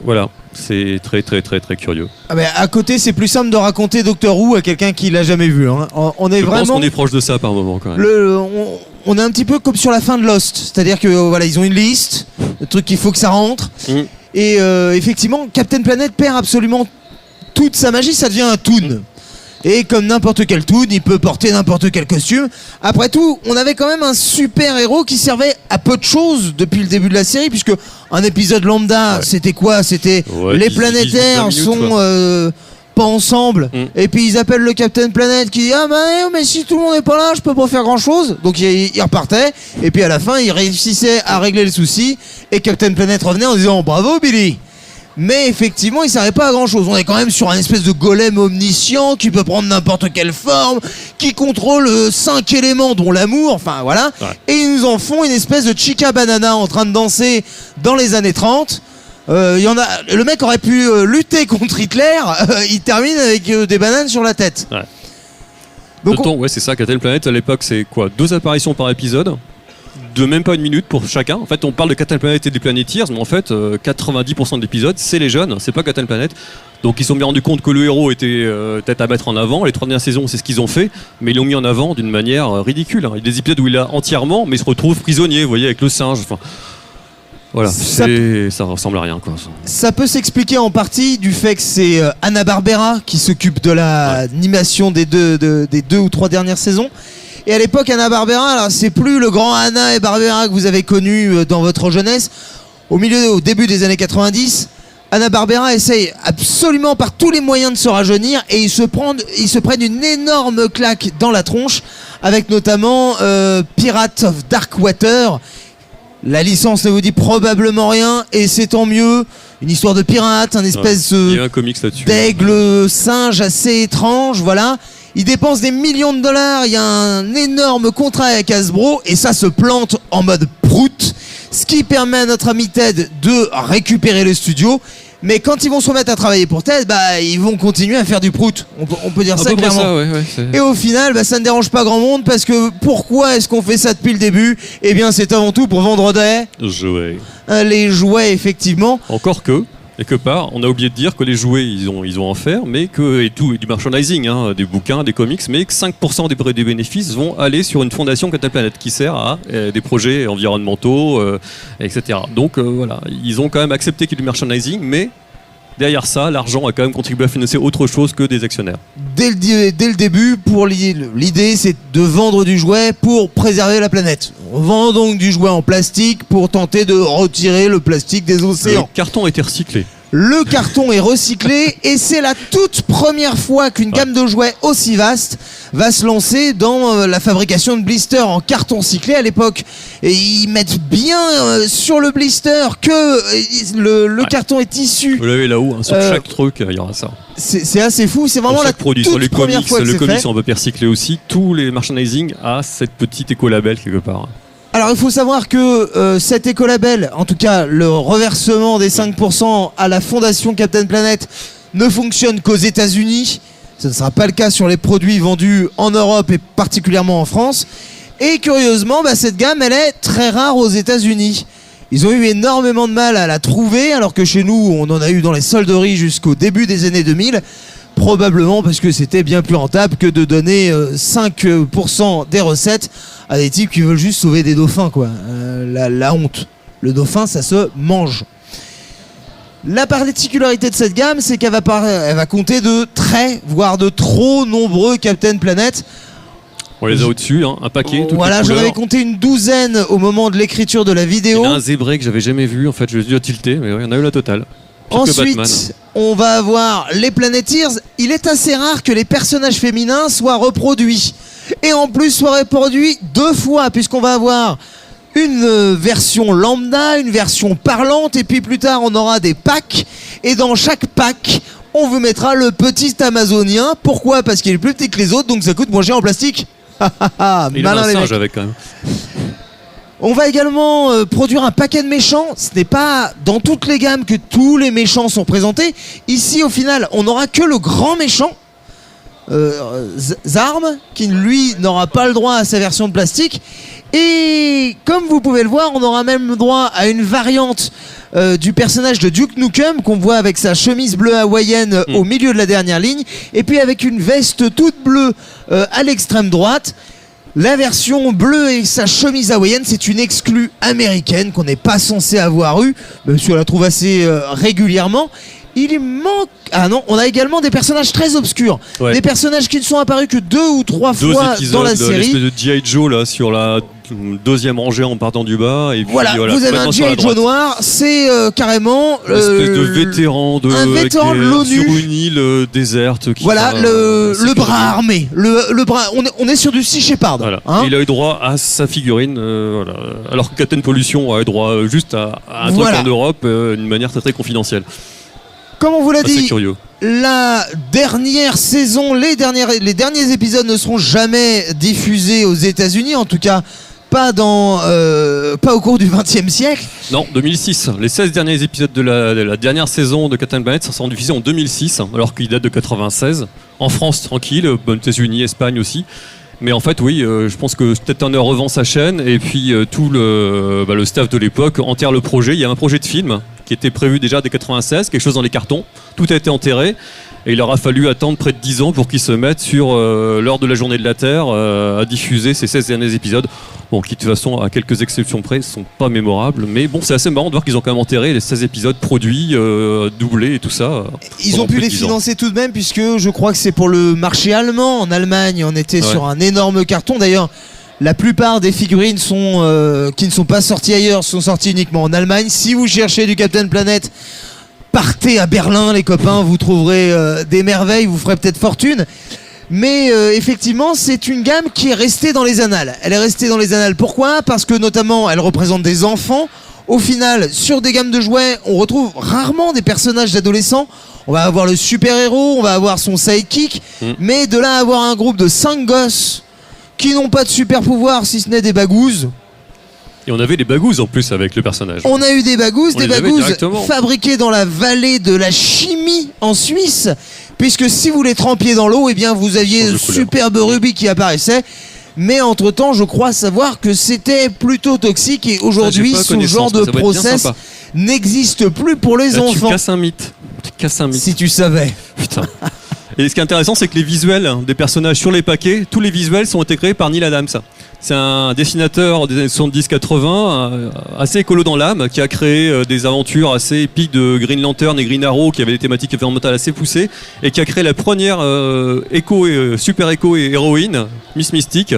voilà, c'est très très très très curieux. Ah bah, à côté, c'est plus simple de raconter Doctor Who à quelqu'un qui l'a jamais vu, hein. On est Je vraiment. pense qu'on est proche de ça par moment quand même. On est un petit peu comme sur la fin de Lost, c'est-à-dire que voilà, ils ont une liste de trucs qu'il faut que ça rentre. Et effectivement, Captain Planet perd absolument toute sa magie, ça devient un toon. Et comme n'importe quel toon, il peut porter n'importe quel costume. Après tout, on avait quand même un super héros qui servait à peu de choses depuis le début de la série, puisque un épisode lambda, c'était quoi? C'était les planétaires sont pas ensemble, et puis ils appellent le Captain Planet qui dit ah mais si tout le monde n'est pas là, je peux pas faire grand chose. Donc il repartait, et puis à la fin, il réussissait à régler le souci, et Captain Planet revenait en disant bravo Billy. Mais effectivement, il ne servait pas à grand chose. On est quand même sur un espèce de golem omniscient qui peut prendre n'importe quelle forme, qui contrôle 5 éléments dont l'amour, enfin voilà. Ouais. Et ils nous en font une espèce de chica banana en train de danser dans les années 30. Le mec aurait pu lutter contre Hitler, il termine avec des bananes sur la tête. Ouais. Donc c'est ça, Captain Planet à l'époque, c'est quoi, 2 apparitions par épisode de même pas 1 minute pour chacun. En fait, on parle de Captain Planet et des Planeteers, mais en fait, 90% de l'épisode, c'est les jeunes, c'est pas Captain Planet. Donc ils se sont bien rendus compte que le héros était peut-être à mettre en avant. Les 3 dernières saisons, c'est ce qu'ils ont fait, mais ils l'ont mis en avant d'une manière ridicule. Il y a des épisodes où il est entièrement, mais il se retrouve prisonnier, vous voyez, avec le singe. Enfin, voilà, ça ressemble à rien, quoi. Ça peut s'expliquer en partie du fait que c'est Hanna-Barbera qui s'occupe de l'animation des 2 ou 3 dernières saisons. Et à l'époque, Hanna-Barbera, c'est plus le grand Hanna et Barbera que vous avez connu dans votre jeunesse. Au début des années 90, Hanna-Barbera essaye absolument par tous les moyens de se rajeunir et ils se prennent une énorme claque dans la tronche avec notamment Pirates of Dark Water. La licence ne vous dit probablement rien et c'est tant mieux. Une histoire de pirate, un espèce Il y a un comics là-dessus. d'aigle singe assez étrange, voilà. Ils dépensent des millions de dollars, il y a un énorme contrat avec Hasbro et ça se plante en mode prout, ce qui permet à notre ami Ted de récupérer le studio. Mais quand ils vont se remettre à travailler pour Ted, ils vont continuer à faire du prout. On peut dire ça clairement. Ça, ouais, et au final, ça ne dérange pas grand monde parce que pourquoi est-ce qu'on fait ça depuis le début ? Eh bien, c'est avant tout pour vendre des jouets. Les jouets, effectivement. Encore que, quelque part, on a oublié de dire que les jouets, ils ont en faire, mais que, et du merchandising, des bouquins, des comics, mais que 5% des bénéfices vont aller sur une fondation Captain Planet qui sert à des projets environnementaux, etc. Donc voilà, ils ont quand même accepté qu'il y ait du merchandising, mais derrière ça, l'argent a quand même contribué à financer autre chose que des actionnaires. Dès le début, pour l'idée, c'est de vendre du jouet pour préserver la planète. On vend donc du jouet en plastique pour tenter de retirer le plastique des océans. Le carton a été recyclé. Le carton est recyclé et c'est la toute première fois qu'une gamme de jouets aussi vaste va se lancer dans la fabrication de blisters en carton cyclé à l'époque. Et ils mettent bien sur le blister que le carton est issu. Vous l'avez là-haut, sur chaque truc, il y aura ça. C'est assez fou, c'est vraiment la produit, toute sur les première comics, fois que le c'est comics fait. en papier recyclé aussi, tous les merchandising a cette petite écolabel quelque part. Alors il faut savoir que cet écolabel, en tout cas le reversement des 5% à la fondation Captain Planet ne fonctionne qu'aux États-Unis. Ce ne sera pas le cas sur les produits vendus en Europe et particulièrement en France. Et curieusement, cette gamme elle est très rare aux États-Unis. Ils ont eu énormément de mal à la trouver alors que chez nous on en a eu dans les solderies jusqu'au début des années 2000. Probablement parce que c'était bien plus rentable que de donner 5% des recettes à des types qui veulent juste sauver des dauphins, quoi. La honte. Le dauphin, ça se mange. La particularité de cette gamme, c'est qu'elle va compter de très, voire de trop nombreux Captain Planet. On les a au-dessus, un paquet. Voilà, j'en avais compté une douzaine au moment de l'écriture de la vidéo. Il y en a un zébré que j'avais jamais vu, en fait, je l'ai dû tilter, mais il y en a eu la totale. Ensuite, on va avoir les Planeteers. Il est assez rare que les personnages féminins soient reproduits. Et en plus soient reproduits 2 fois, puisqu'on va avoir une version lambda, une version parlante, et puis plus tard on aura des packs. Et dans chaque pack, on vous mettra le petit amazonien. Pourquoi ? Parce qu'il est plus petit que les autres, donc ça coûte moins cher en plastique. Il a un singe avec quand même. On va également produire un paquet de méchants. Ce n'est pas dans toutes les gammes que tous les méchants sont présentés. Ici, au final, on n'aura que le grand méchant, Zarm, qui lui n'aura pas le droit à sa version de plastique. Et comme vous pouvez le voir, on aura même le droit à une variante du personnage de Duke Nukem qu'on voit avec sa chemise bleue hawaïenne au milieu de la dernière ligne, et puis avec une veste toute bleue à l'extrême droite. La version bleue et sa chemise hawaïenne, c'est une exclue américaine qu'on n'est pas censé avoir eue, même si on la trouve assez régulièrement. Il manque... Ah non, on a également des personnages très obscurs. Ouais. Des personnages qui ne sont apparus que 2 ou 3 fois dans la série. L'espèce de G.I. Joe là, sur la deuxième rangée en partant du bas. Et puis, voilà, vous avez un G.I. Joe noir, c'est carrément... Une espèce de vétéran de l'ONU. Sur une île déserte. Qui voilà, le bras armé. Le bras, on est sur du Sea Shepherd. Voilà. Il a eu droit à sa figurine. Voilà. Alors que Captain Pollution a eu droit juste à un truc en Europe d'une manière très très confidentielle. Comme on vous l'a dit, la dernière saison, les derniers épisodes ne seront jamais diffusés aux États-Unis, en tout cas pas au cours du XXe siècle. Non, 2006. Les 16 derniers épisodes de la dernière saison de Captain Planet seront diffusés en 2006, alors qu'il date de 96. En France, tranquille, aux États-Unis, Espagne aussi. Mais en fait, oui, je pense que Ted Turner revend sa chaîne et puis tout le staff de l'époque enterre le projet. Il y a un projet de film qui était prévu déjà dès 96, quelque chose dans les cartons. Tout a été enterré et il aura fallu attendre près de 10 ans pour qu'ils se mettent sur l'heure de la journée de la Terre à diffuser ces 16 derniers épisodes. Bon, qui de toute façon, à quelques exceptions près, ne sont pas mémorables. Mais bon, c'est assez marrant de voir qu'ils ont quand même enterré les 16 épisodes produits, doublés et tout ça. Ils ont pu les financer tout de même, puisque je crois que c'est pour le marché allemand. En Allemagne, on était sur un énorme carton. D'ailleurs, la plupart des figurines qui ne sont pas sorties ailleurs sont sorties uniquement en Allemagne. Si vous cherchez du Captain Planet partez à Berlin les copains, vous trouverez des merveilles, vous ferez peut-être fortune. Mais effectivement, c'est une gamme qui est restée dans les annales. Elle est restée dans les annales. Pourquoi ? Parce que notamment, elle représente des enfants. Au final, sur des gammes de jouets, on retrouve rarement des personnages d'adolescents. On va avoir le super-héros, on va avoir son sidekick. Mais de là à avoir un groupe de 5 gosses qui n'ont pas de super-pouvoir, si ce n'est des bagouzes. Et on avait des bagouzes en plus avec le personnage. On a eu des bagouzes directement fabriquées dans la vallée de la chimie en Suisse. Puisque si vous les trempiez dans l'eau, eh bien vous aviez de superbes rubis qui apparaissaient. Mais entre-temps, je crois savoir que c'était plutôt toxique et aujourd'hui, ce genre de process n'existe plus pour les enfants. Tu casses un mythe. Si tu savais. Putain. Et ce qui est intéressant, c'est que les visuels des personnages sur les paquets, tous les visuels sont été créés par Neil Adams. C'est un dessinateur des années 70-80, assez écolo dans l'âme, qui a créé des aventures assez épiques de Green Lantern et Green Arrow, qui avaient des thématiques environnementales assez poussées, et qui a créé la première super éco et héroïne, Miss Mystique,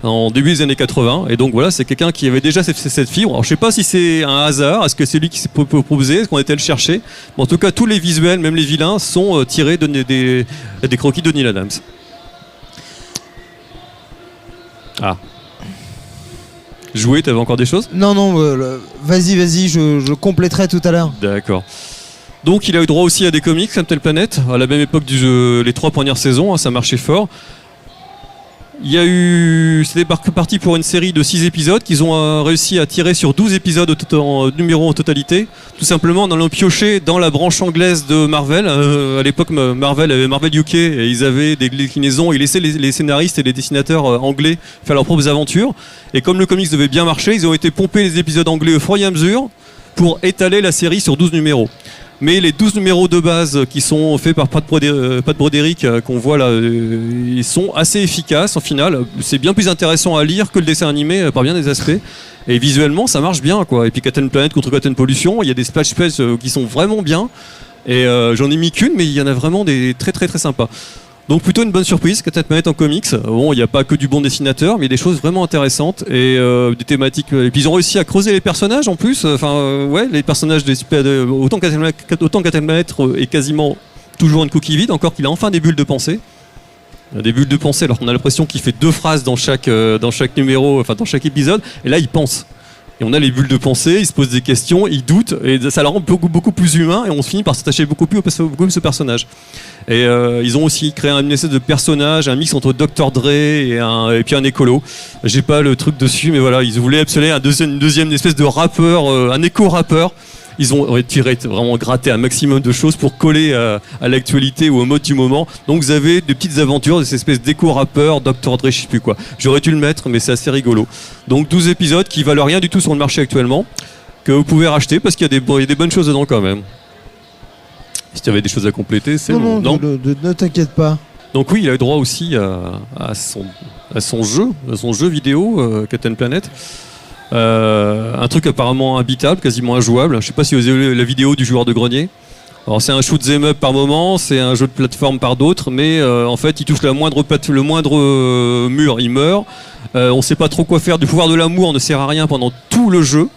en début des années 80. Et donc voilà, c'est quelqu'un qui avait déjà cette fibre. Alors je sais pas si c'est un hasard, est-ce que c'est lui qui s'est proposé, est-ce qu'on était le chercher. Mais en tout cas, tous les visuels, même les vilains, sont tirés des croquis de Neil Adams. Ah. Jouer, t'avais encore des choses ? Non, vas-y, je compléterai tout à l'heure. D'accord. Donc il a eu droit aussi à des comics, Captain Planet, à la même époque du jeu, les 3 premières saisons, ça marchait fort. C'était parti pour une série de 6 épisodes qu'ils ont réussi à tirer sur 12 épisodes numéro en totalité, tout simplement en allant piocher dans la branche anglaise de Marvel. À l'époque, Marvel avait Marvel UK et ils avaient des déclinaisons, ils laissaient les scénaristes et les dessinateurs anglais faire leurs propres aventures. Et comme le comics devait bien marcher, ils ont été pompés les épisodes anglais au fur et à mesure pour étaler la série sur 12 numéros. Mais les 12 numéros de base qui sont faits par Pat Broderick qu'on voit là, ils sont assez efficaces en final. C'est bien plus intéressant à lire que le dessin animé par bien des aspects. Et visuellement, ça marche bien, quoi. Et puis Captain Planet contre Captain Pollution, il y a des splash pages qui sont vraiment bien. Et j'en ai mis qu'une, mais il y en a vraiment des très très très sympas. Donc plutôt une bonne surprise, Captain Planet en comics. Bon, il n'y a pas que du bon dessinateur, mais il y a des choses vraiment intéressantes et des thématiques. Et puis ils ont réussi à creuser les personnages en plus. Les personnages des super. Autant Captain Planet est quasiment toujours une coquille vide, encore qu'il a enfin des bulles de pensée. Des bulles de pensée, alors qu'on a l'impression qu'il fait 2 phrases dans chaque numéro, enfin dans chaque épisode. Et là, il pense. Et on a les bulles de pensée, il se pose des questions, il doute, et ça la rend beaucoup plus humain, et on se finit par s'attacher beaucoup plus à ce personnage. Et ils ont aussi créé une espèce de personnage, un mix entre Dr. Dre et puis un écolo. J'ai pas le truc dessus, mais voilà, ils voulaient absolument une deuxième espèce de rappeur, un éco-rappeur. Ils ont tiré, vraiment gratté un maximum de choses pour coller à l'actualité ou au mode du moment. Donc vous avez des petites aventures, des espèces d'éco-rappeurs, Dr. Dre, je sais plus quoi. J'aurais dû le mettre, mais c'est assez rigolo. Donc 12 épisodes qui valent rien du tout sur le marché actuellement, que vous pouvez racheter parce qu'il y a des bonnes choses dedans quand même. Si tu avais des choses à compléter, c'est non. Ne t'inquiète pas. Donc oui, il a eu droit aussi à son jeu vidéo, Captain Planet. Un truc apparemment imbitable, quasiment injouable. Je sais pas si vous avez vu la vidéo du joueur de grenier. Alors c'est un shoot 'em up par moment, c'est un jeu de plateforme par d'autres, mais en fait il touche le moindre mur, il meurt. On sait pas trop quoi faire. Du pouvoir de l'amour ne sert à rien pendant tout le jeu.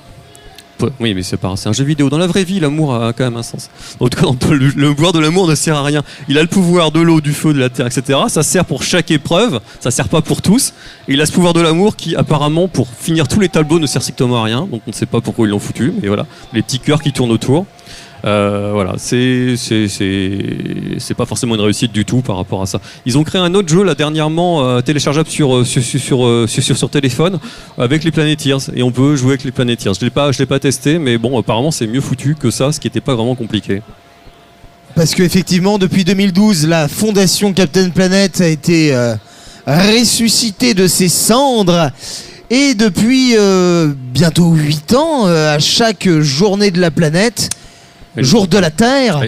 Oui, mais c'est un jeu vidéo. Dans la vraie vie, l'amour a quand même un sens. En tout cas, le pouvoir de l'amour ne sert à rien. Il a le pouvoir de l'eau, du feu, de la terre, etc. Ça sert pour chaque épreuve, ça sert pas pour tous. Et il a ce pouvoir de l'amour qui, apparemment, pour finir tous les tableaux, ne sert strictement à rien. Donc on ne sait pas pourquoi ils l'ont foutu. Mais voilà, les petits cœurs qui tournent autour. Voilà, c'est pas forcément une réussite du tout par rapport à ça. Ils ont créé un autre jeu là dernièrement téléchargeable sur téléphone avec les Planeteers et on peut jouer avec les Planeteers. Je l'ai pas testé, mais bon, apparemment c'est mieux foutu que ça, ce qui n'était pas vraiment compliqué. Parce qu'effectivement, depuis 2012, la fondation Captain Planet a été ressuscitée de ses cendres. Et depuis bientôt 8 ans, à chaque journée de la planète, jour de la Terre,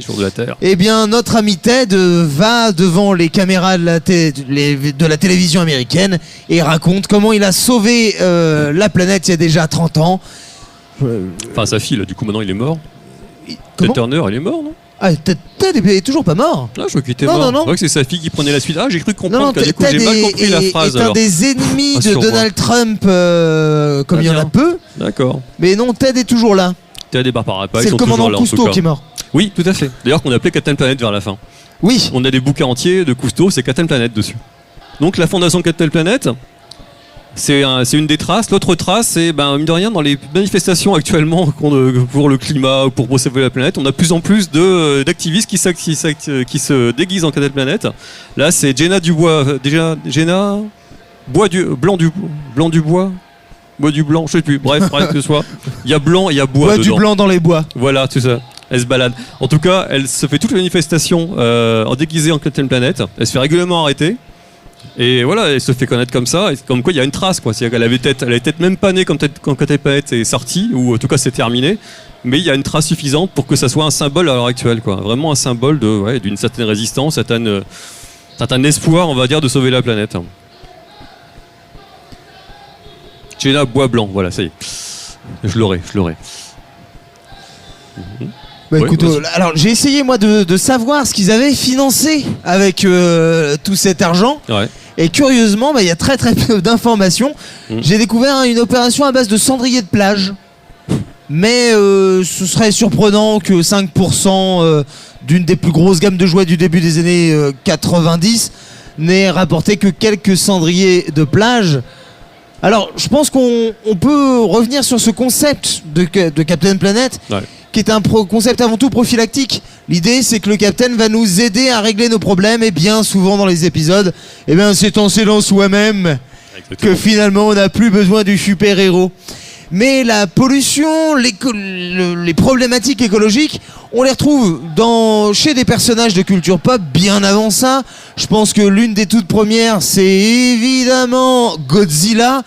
eh bien notre ami Ted va devant les caméras de la télévision américaine et raconte comment il a sauvé la planète il y a déjà 30 ans. Enfin sa fille là, du coup maintenant il est mort. Ted Turner, il est mort, non? Ah, Ted est toujours pas mort. Ah, je crois qu'il était mort. Non. Je crois que c'est sa fille qui prenait la suite. Ah, j'ai cru comprendre que du coup, j'ai mal compris la phrase. C'est un des ennemis de Donald Trump, comme il y en a peu. D'accord. Mais non, Ted est toujours là. Tiré des barres par appât. C'est le commandant Cousteau qui est mort. Oui, tout à fait. D'ailleurs, qu'on appelait Captain Planet vers la fin. Oui. On a des bouquins entiers de Cousteau, c'est Captain Planet dessus. Donc la fondation Captain Planet, c'est une des traces. L'autre trace, c'est, mine de rien, dans les manifestations actuellement pour le climat, pour sauver la planète, on a de plus en plus d'activistes qui se déguisent en Captain Planet. Là, c'est Jenna Dubois. Jenna Bois du blanc du bois. Bois du blanc, je sais plus. Bref, que ce soit. Il y a blanc et il y a bois dedans. Du blanc dans les bois. Voilà, tout ça. Elle se balade. En tout cas, elle se fait toutes les manifestations en déguisée en Captain Planet. Elle se fait régulièrement arrêter. Et voilà, elle se fait connaître comme ça. Et comme quoi, il y a une trace, quoi. C'est-à-dire qu'elle avait peut-être même pas née quand Captain Planet est sorti, ou en tout cas c'est terminé. Mais il y a une trace suffisante pour que ça soit un symbole à l'heure actuelle, quoi. Vraiment un symbole d'une certaine résistance, certain espoir, on va dire, de sauver la planète. Jenna Bois Blanc, voilà, ça y est. Je l'aurai. Écoute, alors j'ai essayé moi de savoir ce qu'ils avaient financé avec tout cet argent. Ouais. Et curieusement, il y a très peu d'informations. J'ai découvert une opération à base de cendriers de plage. Mais ce serait surprenant que 5% d'une des plus grosses gammes de jouets du début des années 90 n'ait rapporté que quelques cendriers de plage. Alors, je pense qu'on peut revenir sur ce concept de Captain Planet, qui est un concept avant tout prophylactique. L'idée, c'est que le Captain va nous aider à régler nos problèmes, et bien souvent dans les épisodes, c'est en s'aidant soi-même que finalement on n'a plus besoin du super-héros. Mais la pollution, les problématiques écologiques, on les retrouve chez des personnages de culture pop bien avant ça. Je pense que l'une des toutes premières, c'est évidemment Godzilla.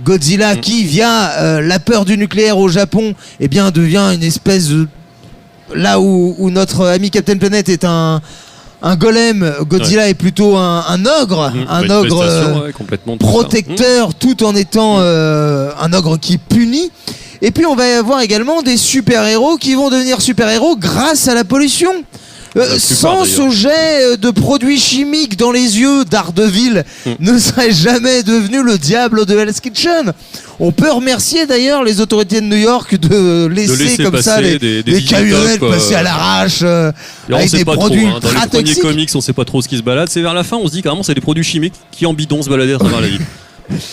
Godzilla qui, via la peur du nucléaire au Japon, devient une espèce de... Là où notre ami Captain Planet est un golem, Godzilla est plutôt un ogre, un ogre complètement protecteur, tout en étant un ogre qui punit. Et puis on va avoir également des super-héros qui vont devenir super-héros grâce à la pollution. Sans ce jet de produits chimiques dans les yeux, Daredevil ne serait jamais devenu le diable de Hell's Kitchen. On peut remercier d'ailleurs les autorités de New York de laisser comme ça des camionnettes passer à l'arrache avec des produits ultra toxiques. Dans les premiers comics, on sait pas trop ce qui se balade. C'est vers la fin, on se dit carrément c'est des produits chimiques qui en bidon se baladaient à travers la ville.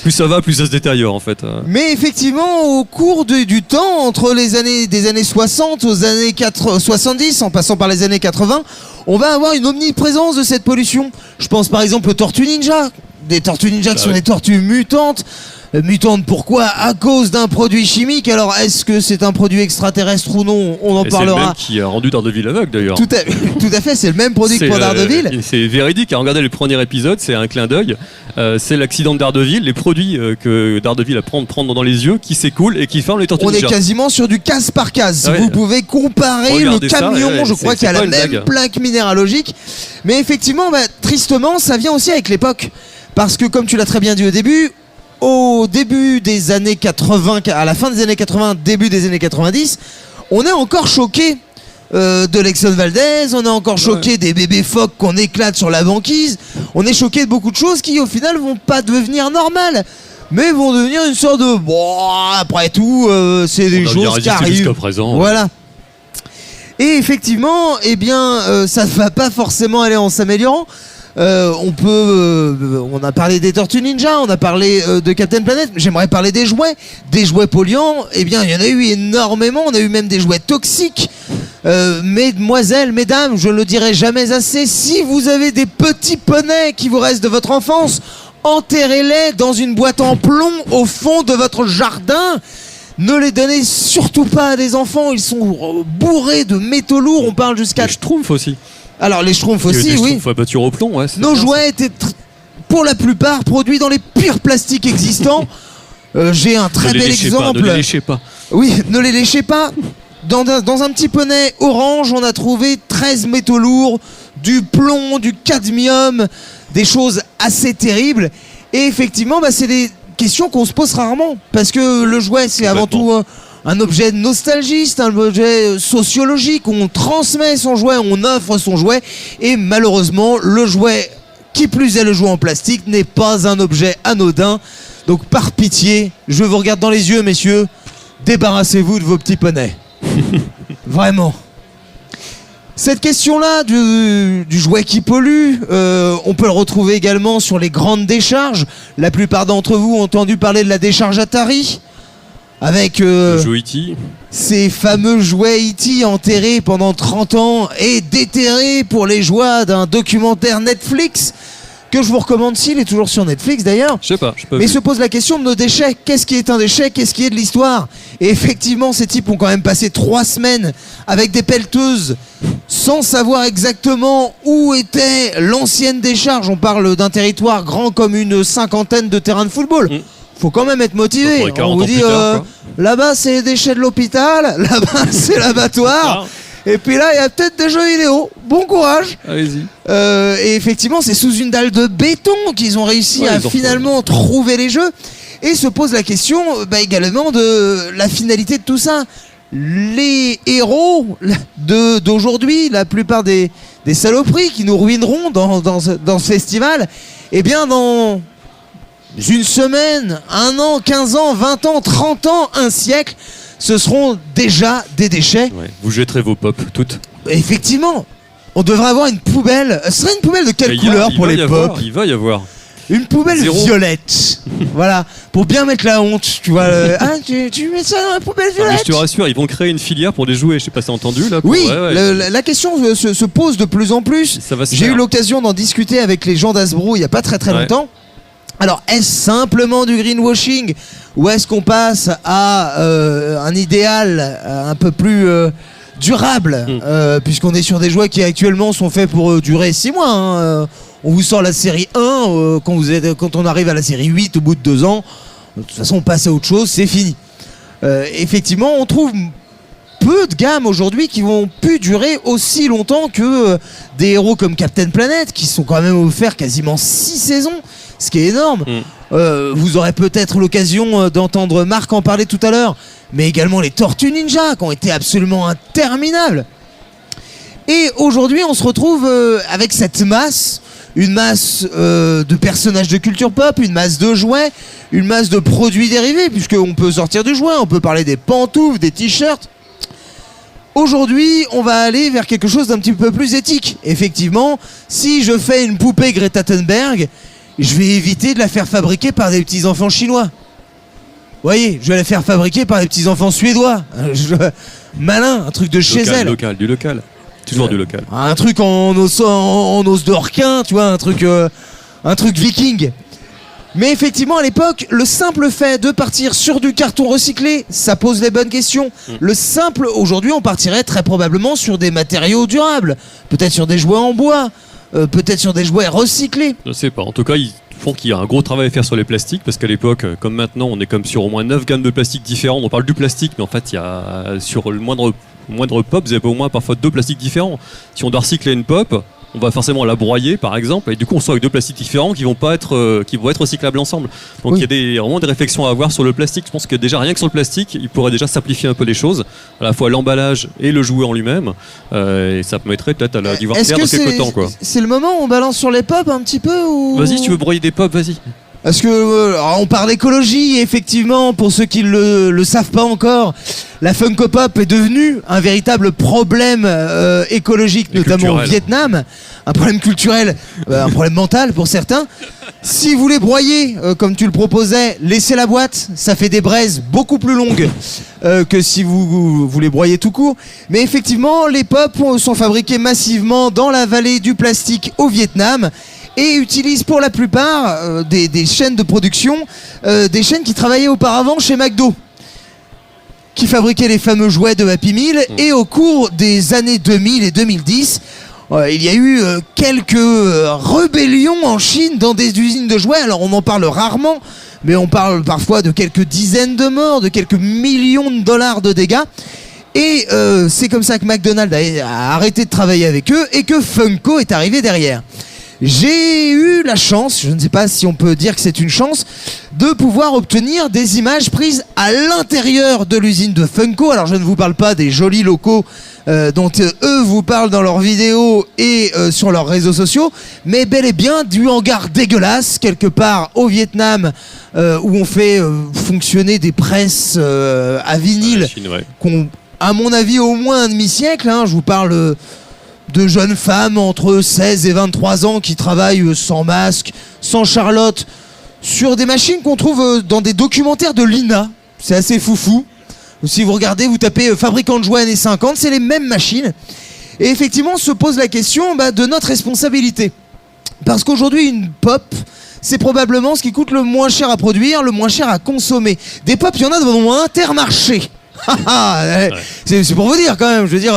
Plus ça va, plus ça se détériore en fait. Mais effectivement, au cours du temps, entre des années 60 aux années 70, en passant par les années 80, on va avoir une omniprésence de cette pollution. Je pense par exemple aux Tortues Ninja. Des Tortues Ninja qui sont des tortues mutantes. Mutantes pourquoi? À cause d'un produit chimique. Alors est-ce que c'est un produit extraterrestre ou non? On en parlera. C'est le même qui a rendu Daredevil aveugle d'ailleurs. Tout à fait, c'est le même produit que pour Daredevil. C'est véridique, regardez le premier épisode, c'est un clin d'œil. C'est l'accident de Daredevil, les produits que Daredevil a prendre dans les yeux qui s'écoulent et qui forment les Tortues Ninja. On est quasiment sur du case par case. Vous pouvez comparer le camion, je crois qu'il a la même plaque minéralogique. Mais effectivement, tristement, ça vient aussi avec l'époque. Parce que comme tu l'as très bien dit au début des années 80, à la fin des années 80, début des années 90, on est encore choqué de Lexon Valdez, on est encore choqué des bébés phoques qu'on éclate sur la banquise, on est choqué de beaucoup de choses qui au final vont pas devenir normales, mais vont devenir une sorte de après tout c'est des choses qui arrivent jusqu'à présent. Voilà. Et effectivement, ça ne va pas forcément aller en s'améliorant. On a parlé des Tortues Ninja, on a parlé de Captain Planet. J'aimerais parler des jouets polluants. Il y en a eu énormément. On a eu même des jouets toxiques. Mesdemoiselles, mesdames, je ne le dirai jamais assez. Si vous avez des petits poneys qui vous restent de votre enfance, enterrez-les dans une boîte en plomb au fond de votre jardin. Ne les donnez surtout pas à des enfants. Ils sont bourrés de métaux lourds. On parle jusqu'à... Les Schtroumpfs aussi. Alors les Schtroumpfs aussi, oui. Schtroumpfs à pâture au plomb, Nos jouets étaient pour la plupart produits dans les pires plastiques existants. J'ai un très bel exemple. Ne les léchez pas. Oui, ne les léchez pas. Dans un petit poney orange, on a trouvé 13 métaux lourds, du plomb, du cadmium, des choses assez terribles. Et effectivement, c'est des questions qu'on se pose rarement. Parce que le jouet, c'est avant tout... un objet de nostalgie, c'est un objet sociologique, on transmet son jouet, on offre son jouet, et malheureusement, le jouet, qui plus est le jouet en plastique, n'est pas un objet anodin. Donc par pitié, je vous regarde dans les yeux, messieurs, débarrassez-vous de vos petits poneys. Vraiment. Cette question-là du jouet qui pollue, on peut le retrouver également sur les grandes décharges. La plupart d'entre vous ont entendu parler de la décharge Atari, avec Le jeu E.T. ces fameux jouets E.T. enterrés pendant 30 ans et déterrés pour les joies d'un documentaire Netflix, que je vous recommande s'il est toujours sur Netflix d'ailleurs. Je sais pas. Mais se pose la question de nos déchets. Qu'est-ce qui est un déchet? Qu'est-ce qui est de l'histoire? Et effectivement, ces types ont quand même passé 3 semaines avec des pelleteuses sans savoir exactement où était l'ancienne décharge. On parle d'un territoire grand comme une 50aine de terrains de football. Faut quand même être motivé. Pour les 40 On vous ans dit, plus tard, quoi. là-bas c'est les déchets de l'hôpital, là-bas c'est l'abattoir. Et puis là, il y a peut-être des jeux vidéo. Bon courage. Allez-y. Et effectivement, c'est sous une dalle de béton qu'ils ont réussi à finalement trouver les jeux. Et se pose la question également de la finalité de tout ça. Les héros d'aujourd'hui, la plupart des saloperies qui nous ruineront dans ce festival, eh bien dans une semaine, 1 an, 15 ans, 20 ans, 30 ans, un siècle, ce seront déjà des déchets. Ouais. Vous jetterez vos pop toutes. Effectivement, on devrait avoir une poubelle. Ce serait une poubelle de quelle couleur pour les pop? Il va y avoir. Une poubelle violette. Voilà, pour bien mettre la honte, tu vois. Tu mets ça dans la poubelle Ah, mais violette. je te rassure, ils vont créer une filière pour des jouets. Je sais pas si t'as entendu là. Oui, Ouais. la question se pose de plus en plus. Ça va se J'ai faire. eu l'occasion d'en discuter avec les gens d'Hasbro il y a pas très Ouais. longtemps. Alors, est-ce simplement du greenwashing ou est-ce qu'on passe à un idéal un peu plus durable, puisqu'on est sur des jouets qui actuellement sont faits pour durer 6 mois. Hein. On vous sort la série 1, quand on arrive à la série 8 au bout de 2 ans, de toute façon on passe à autre chose, c'est fini. Effectivement, on trouve peu de gammes aujourd'hui qui vont plus durer aussi longtemps que des héros comme Captain Planet, qui sont quand même offerts quasiment 6 saisons, ce qui est énorme. Vous aurez peut-être l'occasion d'entendre Marc en parler tout à l'heure, mais également les Tortues Ninja qui ont été absolument interminables. Et aujourd'hui on se retrouve avec cette masse, une masse de personnages de culture pop, une masse de jouets, une masse de produits dérivés, puisqu'on peut sortir du jouet, on peut parler des pantoufles, des t-shirts. Aujourd'hui, on va aller vers quelque chose d'un petit peu plus éthique. Effectivement, si je fais une poupée Greta Thunberg, je vais éviter de la faire fabriquer par des petits-enfants chinois. Vous voyez, je vais la faire fabriquer par des petits-enfants suédois. Malin, un truc de chez elle. Du local. Toujours du local. Un truc en os de requin, tu vois, un truc viking. Mais effectivement, à l'époque, le simple fait de partir sur du carton recyclé, ça pose les bonnes questions. Aujourd'hui, on partirait très probablement sur des matériaux durables. Peut-être sur des jouets en bois, peut-être sur des jouets recyclés. Je sais pas. En tout cas, ils font qu'il y a un gros travail à faire sur les plastiques, parce qu'à l'époque, comme maintenant, on est comme sur au moins 9 gammes de plastiques différentes. On parle du plastique, mais en fait, il y a sur le moindre pop, vous avez au moins parfois 2 plastiques différents. Si on doit recycler une pop, on va forcément la broyer par exemple, et du coup on sort avec 2 plastiques différents qui vont être recyclables ensemble. Donc il y a vraiment des réflexions à avoir sur le plastique. Je pense que déjà rien que sur le plastique, il pourrait déjà simplifier un peu les choses, à la fois l'emballage et le jouet en lui-même, et ça permettrait peut-être d'y voir clair dans quelques temps, quoi. C'est le moment où on balance sur les pop un petit peu ou... Vas-y, si tu veux broyer des pop, vas-y. Parce que on parle d'écologie, effectivement, pour ceux qui le savent pas encore, la Funko Pop est devenue un véritable problème écologique, Et notamment culturel. au Vietnam, un problème culturel, un problème mental pour certains. Si vous les broyez, comme tu le proposais, laissez la boîte, ça fait des braises beaucoup plus longues que si vous les broyez tout court. Mais effectivement, les pop sont fabriqués massivement dans la vallée du plastique au Vietnam, et utilisent pour la plupart des chaînes de production, des chaînes qui travaillaient auparavant chez McDo, qui fabriquaient les fameux jouets de Happy Meal. Et au cours des années 2000 et 2010, il y a eu quelques rébellions en Chine dans des usines de jouets. Alors on en parle rarement, mais on parle parfois de quelques dizaines de morts, de quelques millions de dollars de dégâts. Et c'est comme ça que McDonald's a arrêté de travailler avec eux et que Funko est arrivé derrière. J'ai eu la chance, je ne sais pas si on peut dire que c'est une chance, de pouvoir obtenir des images prises à l'intérieur de l'usine de Funko. Alors je ne vous parle pas des jolis locaux dont eux vous parlent dans leurs vidéos et sur leurs réseaux sociaux, mais bel et bien du hangar dégueulasse quelque part au Vietnam où on fait fonctionner des presses à vinyle Chine, ouais. qu'on à mon avis, au moins un demi-siècle. Je vous parle de jeunes femmes entre 16 et 23 ans qui travaillent sans masque, sans charlotte, sur des machines qu'on trouve dans des documentaires de l'INA. C'est assez foufou. Si vous regardez, vous tapez fabricant de jouets années 50, c'est les mêmes machines. Et effectivement, se pose la question de notre responsabilité. Parce qu'aujourd'hui, une pop, c'est probablement ce qui coûte le moins cher à produire, le moins cher à consommer. Des pop, il y en a dans Intermarché. C'est pour vous dire quand même, je veux dire,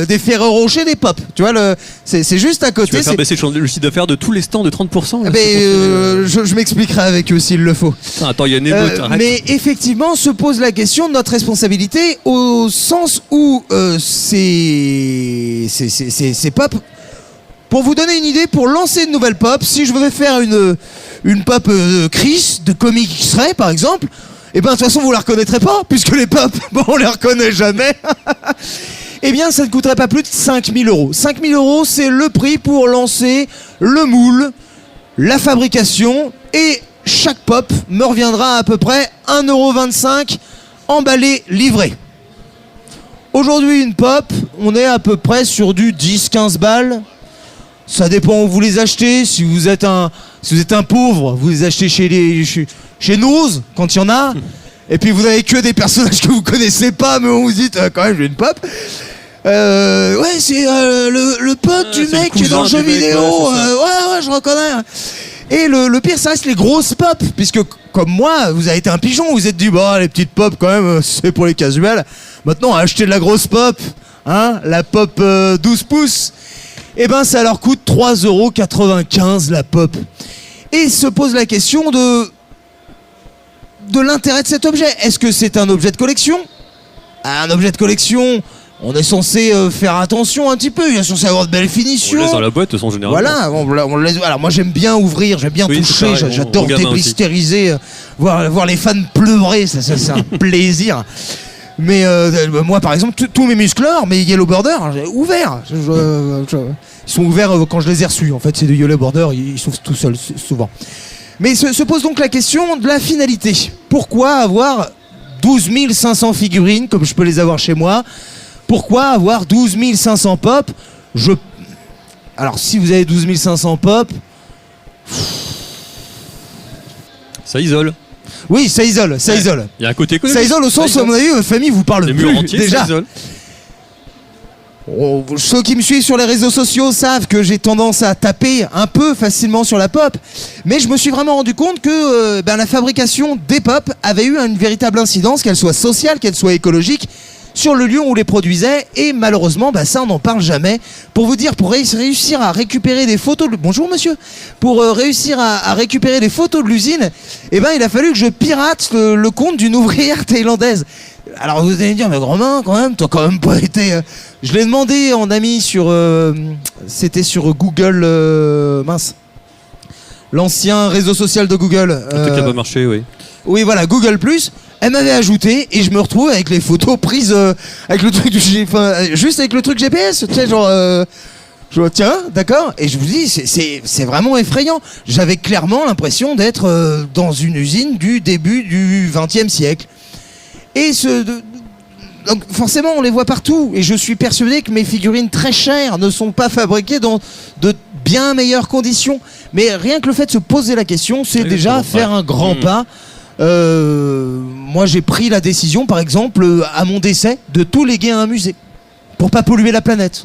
des Ferrero Rocher, des pop. Tu vois, c'est juste à côté. Tu vas faire baisser le chiffre d'affaires de tous les stands de 30%. Je m'expliquerai avec eux s'il le faut. Attends, il y a une émeute, arrête. Mais effectivement, se pose la question de notre responsabilité au sens où ces pop. Pour vous donner une idée, pour lancer une nouvelle pop, si je veux faire une pop Chris de Comic X-Ray par exemple, de toute façon vous la reconnaîtrez pas, puisque les pop, on les reconnaît jamais. Ça ne coûterait pas plus de 5 000 €. 5 000 €, c'est le prix pour lancer le moule, la fabrication, et chaque pop me reviendra à peu près 1,25 € emballé, livré. Aujourd'hui, une pop, on est à peu près sur du 10-15 balles. Ça dépend où vous les achetez. Si vous êtes un pauvre, vous les achetez chez Noz, quand il y en a. Et puis vous avez que des personnages que vous connaissez pas, mais on vous dit quand même j'ai une pop. C'est le pote du mec qui est dans le jeu vidéo. Ouais, je reconnais. Et le pire, ça reste les grosses pop, puisque comme moi, vous avez été un pigeon, vous vous êtes dit les petites pop quand même, c'est pour les casuals. Maintenant, acheter de la grosse pop, la pop 12 pouces. Ça leur coûte 3,95 € la pop. Et se pose la question de l'intérêt de cet objet. Est-ce que c'est un objet de collection ? Un objet de collection, on est censé faire attention un petit peu, il est censé avoir de belles finitions. On le laisse dans la boîte de son général. Voilà, on le laisse. Alors moi j'aime bien ouvrir, j'aime bien toucher, j'adore déblistériser, voir les fans pleurer, ça c'est un plaisir. Mais moi par exemple, tous mes muscleurs, mes Yellow Border, j'ai ouvert. Ils sont ouverts quand je les ai reçus. En fait, c'est des Yellow Border, ils s'ouvrent tout seuls souvent. Mais se pose donc la question de la finalité. Pourquoi avoir 12 500 figurines comme je peux les avoir chez moi ? Pourquoi avoir 12 500 pop ? Alors si vous avez 12 500 pop... Ça isole. Oui, ça isole. Il y a un côté économique. Ça isole au sens où, à mon avis, votre famille vous parle les plus, murs entiers, déjà. Ça isole. Ceux qui me suivent sur les réseaux sociaux savent que j'ai tendance à taper un peu facilement sur la pop, mais je me suis vraiment rendu compte que la fabrication des pop avait eu une véritable incidence, qu'elle soit sociale, qu'elle soit écologique, sur le lieu où on les produisait, et malheureusement ça on n'en parle jamais. Pour vous dire, pour réussir à récupérer des photos bonjour monsieur, pour réussir à récupérer des photos de l'usine, il a fallu que je pirate le compte d'une ouvrière thaïlandaise. Alors vous allez me dire, mais Romain, quand même, t'as quand même pas été... Je l'ai demandé en ami sur... c'était sur Google... l'ancien réseau social de Google. Un truc qui n'a pas marché, oui. Oui, voilà, Google+. Elle m'avait ajouté et je me retrouve avec les photos prises avec le truc juste avec le truc GPS. Tu sais, tiens, d'accord. Et je vous dis, c'est vraiment effrayant. J'avais clairement l'impression d'être dans une usine du début du XXe siècle. Et donc forcément, on les voit partout. Et je suis persuadé que mes figurines très chères ne sont pas fabriquées dans de bien meilleures conditions. Mais rien que le fait de se poser la question, c'est déjà faire un grand pas. Moi j'ai pris la décision par exemple à mon décès de tout léguer à un musée pour pas polluer la planète.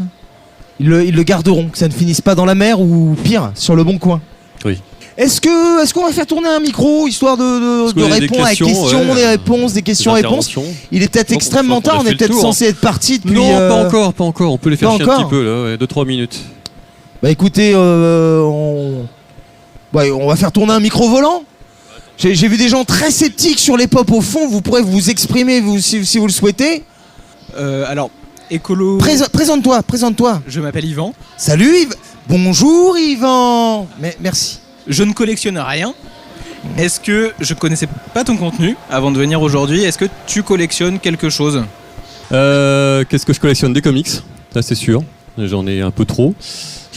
Ils le garderont, que ça ne finisse pas dans la mer ou pire sur le bon coin. Oui. Est-ce qu'on va faire tourner un micro histoire de répondre à des questions, des réponses, des questions-réponses? Il est peut-être extrêmement tard, on est peut-être censé être parti depuis... Non, pas encore, on peut les faire chier un petit peu là, 2-3 minutes. Écoutez, on va faire tourner un micro volant. J'ai vu des gens très sceptiques sur les pop au fond, vous pourrez vous exprimer si vous le souhaitez. Alors, écolo... Présente-toi. Je m'appelle Yvan. Salut Yves. Bonjour Yvan. Merci. Je ne collectionne rien. Est-ce que je connaissais pas ton contenu avant de venir aujourd'hui? Est-ce que tu collectionnes quelque chose? Qu'est-ce que je collectionne? Des comics, ça c'est sûr. J'en ai un peu trop.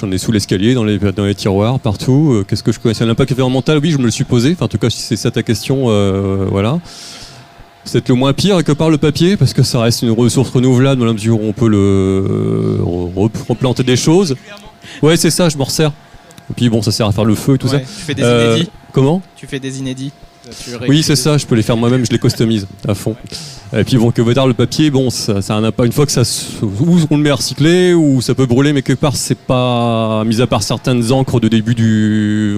J'en ai sous l'escalier, dans les tiroirs, partout. Qu'est-ce que je collectionne? L'impact environnemental, oui, je me le suis posé. Enfin, en tout cas, si c'est ça ta question, voilà. C'est peut-être le moins pire que par le papier, parce que ça reste une ressource renouvelable dans la mesure où on peut replanter des choses. Ouais, c'est ça, je m'en resserre. Et puis bon, ça sert à faire le feu et tout ça. Tu fais des inédits. Comment ? Tu fais des inédits. Oui, c'est ça, je peux les faire moi-même, je les customise à fond. Et puis bon, que veut dire le papier, bon, ça a un impact. Une fois que ou on le met à recycler, ou ça peut brûler, mais quelque part, c'est pas, mis à part certaines encres de début du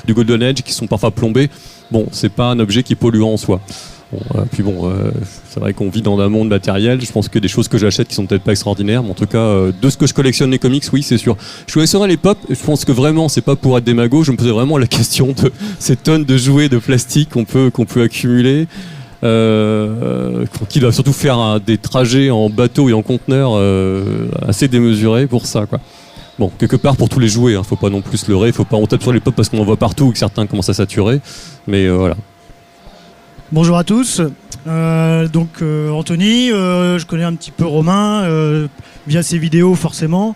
Golden Age qui sont parfois plombées, bon, c'est pas un objet qui est polluant en soi. Bon, c'est vrai qu'on vit dans un monde matériel. Je pense que des choses que j'achète qui sont peut-être pas extraordinaires, mais en tout cas, de ce que je collectionne les comics, oui, c'est sûr. Je collectionnerai les pop. Je pense que vraiment, c'est pas pour être démago. Je me posais vraiment la question de ces tonnes de jouets de plastique qu'on peut accumuler, qui doivent surtout faire des trajets en bateau et en conteneur assez démesurés pour ça, quoi. Bon, quelque part pour tous les jouets, hein, faut pas non plus se leurrer. Faut pas on tape sur les pop parce qu'on en voit partout et que certains commencent à saturer. Mais voilà. Bonjour à tous. Anthony, je connais un petit peu Romain via ses vidéos forcément.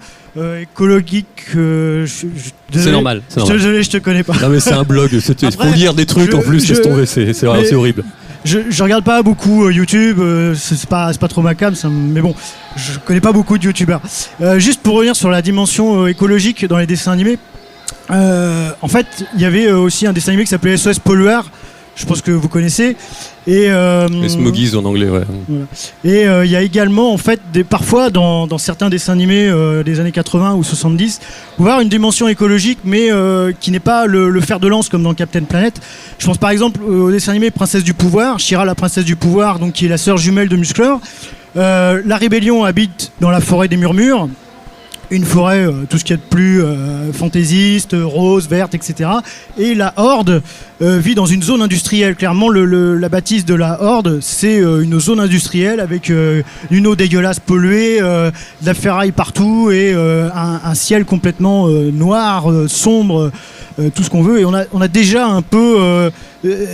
Écologique, c'est normal. Désolé, je te connais pas. Non mais c'est un blog, faut lire des trucs en plus, laisse tomber, c'est horrible. Je regarde pas beaucoup YouTube, c'est pas trop ma cam, mais bon, je connais pas beaucoup de youtubeurs. Juste pour revenir sur la dimension écologique dans les dessins animés, en fait, il y avait aussi un dessin animé qui s'appelait SOS Pollueur. Je pense que vous connaissez. Et Smogies en anglais, ouais. Voilà. Et il y a également, en fait, parfois dans certains dessins animés des années 80 ou 70, on va avoir une dimension écologique, mais qui n'est pas le fer de lance comme dans Captain Planet. Je pense par exemple au dessin animé Princesse du Pouvoir, She-Ra la Princesse du Pouvoir, donc qui est la sœur jumelle de Musclor. La rébellion habite dans la forêt des murmures. Une forêt, tout ce qu'il y a de plus fantaisiste, rose, verte, etc. Et la Horde vit dans une zone industrielle. Clairement, la bâtisse de la Horde, c'est une zone industrielle avec une eau dégueulasse polluée, de la ferraille partout et un ciel complètement noir, sombre, tout ce qu'on veut. Et on a déjà un peu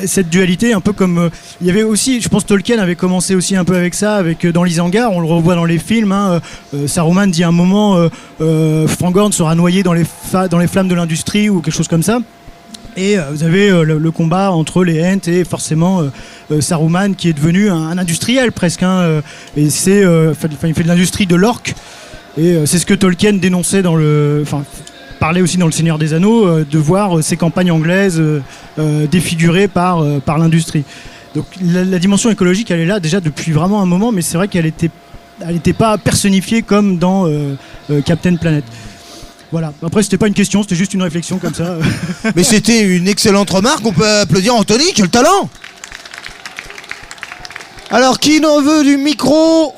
cette dualité, un peu comme il y avait aussi, je pense Tolkien avait commencé aussi un peu avec ça, dans l'Isengard, on le revoit dans les films, hein, Saruman dit à un moment Fangorn sera noyé dans les flammes de l'industrie ou quelque chose comme ça. Et vous avez le combat entre les Ents et forcément Saruman qui est devenu un industriel presque, hein, et il fait de l'industrie de l'orque, et c'est ce que Tolkien dénonçait parlait aussi dans Le Seigneur des Anneaux, de voir ces campagnes anglaises défigurées par l'industrie. Donc la dimension écologique, elle est là déjà depuis vraiment un moment, mais c'est vrai qu'elle n'était pas personnifiée comme dans Captain Planet. Voilà. Après, c'était pas une question, c'était juste une réflexion comme ça. Mais c'était une excellente remarque, on peut applaudir Anthony, quel talent! Alors, qui n'en veut du micro?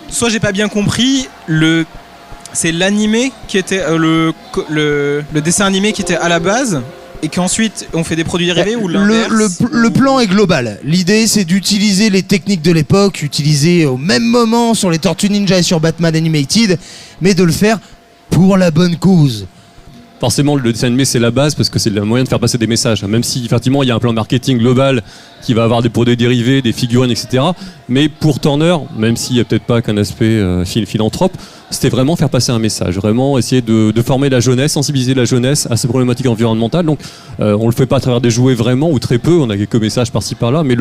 Soit j'ai pas bien compris, c'est l'animé qui était le dessin animé qui était à la base et qu'ensuite on fait des produits dérivés ou l'inverse. Le plan est global. L'idée, c'est d'utiliser les techniques de l'époque, utilisées au même moment sur les Tortues Ninja et sur Batman Animated, mais de le faire pour la bonne cause. Forcément, le dessin animé, c'est la base parce que c'est le moyen de faire passer des messages. Même si, effectivement, il y a un plan marketing global qui va avoir des produits dérivés, des figurines, etc. Mais pour Turner, même s'il n'y a peut-être pas qu'un aspect philanthrope, c'était vraiment faire passer un message. Vraiment essayer de former la jeunesse, sensibiliser la jeunesse à ces problématiques environnementales. Donc, on le fait pas à travers des jouets vraiment, ou très peu. On a quelques messages par-ci par-là. Mais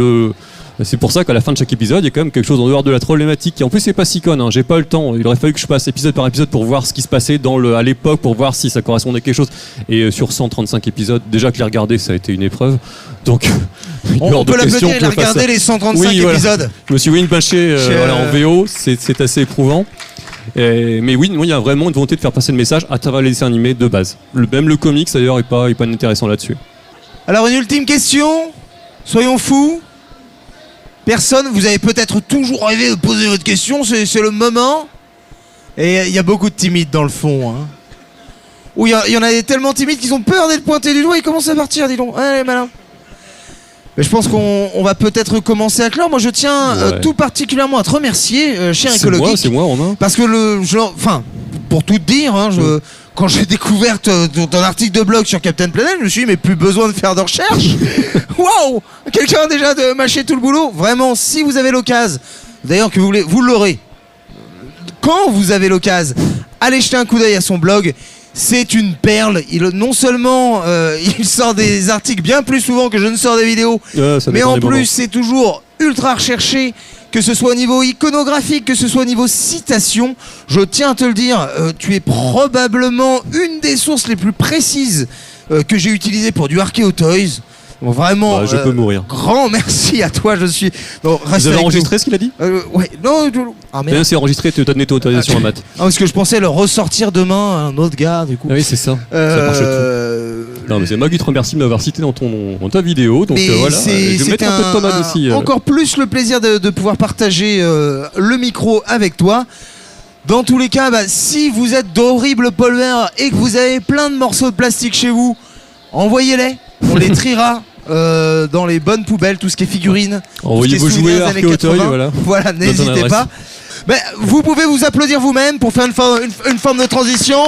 c'est pour ça qu'à la fin de chaque épisode, il y a quand même quelque chose en dehors de la problématique. Et en plus, c'est pas si con, hein. J'ai pas le temps. Il aurait fallu que je passe épisode par épisode pour voir ce qui se passait à l'époque, pour voir si ça correspondait à quelque chose. Et sur 135 épisodes, déjà que les regarder, ça a été une épreuve. Donc, on peut l'applaudir, il a regardé les 135 épisodes. Voilà. Je me suis pinché en VO, c'est assez éprouvant. Mais oui, il y a vraiment une volonté de faire passer le message à travers les dessins animés de base. Même le comics, d'ailleurs, est pas intéressant là-dessus. Alors, une ultime question. Soyons fous. Personne, vous avez peut-être toujours rêvé de poser votre question, c'est le moment. Et il y a beaucoup de timides dans le fond. Hein. Ou il y en a tellement timides qu'ils ont peur d'être pointés du doigt, ils commencent à partir, dis donc. Allez, malin. Mais je pense qu'on va peut-être commencer à clore. Moi, je tiens tout particulièrement à te remercier, cher Écologique. C'est moi, Romain. Parce que pour tout te dire, hein, quand j'ai découvert ton article de blog sur Captain Planet, je me suis dit, mais plus besoin de faire de recherche. Waouh! Quelqu'un a déjà de mâcher tout le boulot. Vraiment, si vous avez l'occasion, d'ailleurs que vous l'aurez. Quand vous avez l'occasion, allez jeter un coup d'œil à son blog. C'est une perle. Non seulement il sort des articles bien plus souvent que je ne sors des vidéos, mais en plus c'est toujours ultra recherché, que ce soit au niveau iconographique, que ce soit au niveau citation. Je tiens à te le dire, tu es probablement une des sources les plus précises que j'ai utilisées pour du Archeo Toys. Bon, vraiment, je peux mourir. Grand merci à toi, je suis... Non, vous avez enregistré ce qu'il a dit? Ouais, non... Ah, merde. C'est enregistré, tu as donné ton autorisation à Matt. Ah, parce que je pensais le ressortir demain, un autre gars, du coup. Ah oui, c'est ça. Ça marche tout. Non, mais c'est moi qui te remercie de m'avoir cité dans ta vidéo, donc voilà. Je vais mettre un peu de pommade aussi. Encore plus le plaisir de pouvoir partager le micro avec toi. Dans tous les cas, si vous êtes d'horribles polvers et que vous avez plein de morceaux de plastique chez vous, envoyez-les. On les triera dans les bonnes poubelles, tout ce qui est figurines. Envoyez vos jouets Archeo Toys, voilà. Voilà, n'hésitez pas. Vous pouvez vous applaudir vous-même pour faire une forme de transition.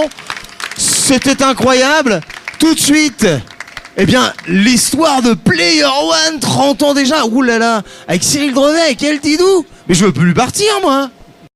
C'était incroyable. Tout de suite, eh bien, l'histoire de Player One, 30 ans déjà. Ouh là là, avec Cyril Drevet, quel tidou. Mais je veux plus partir, moi.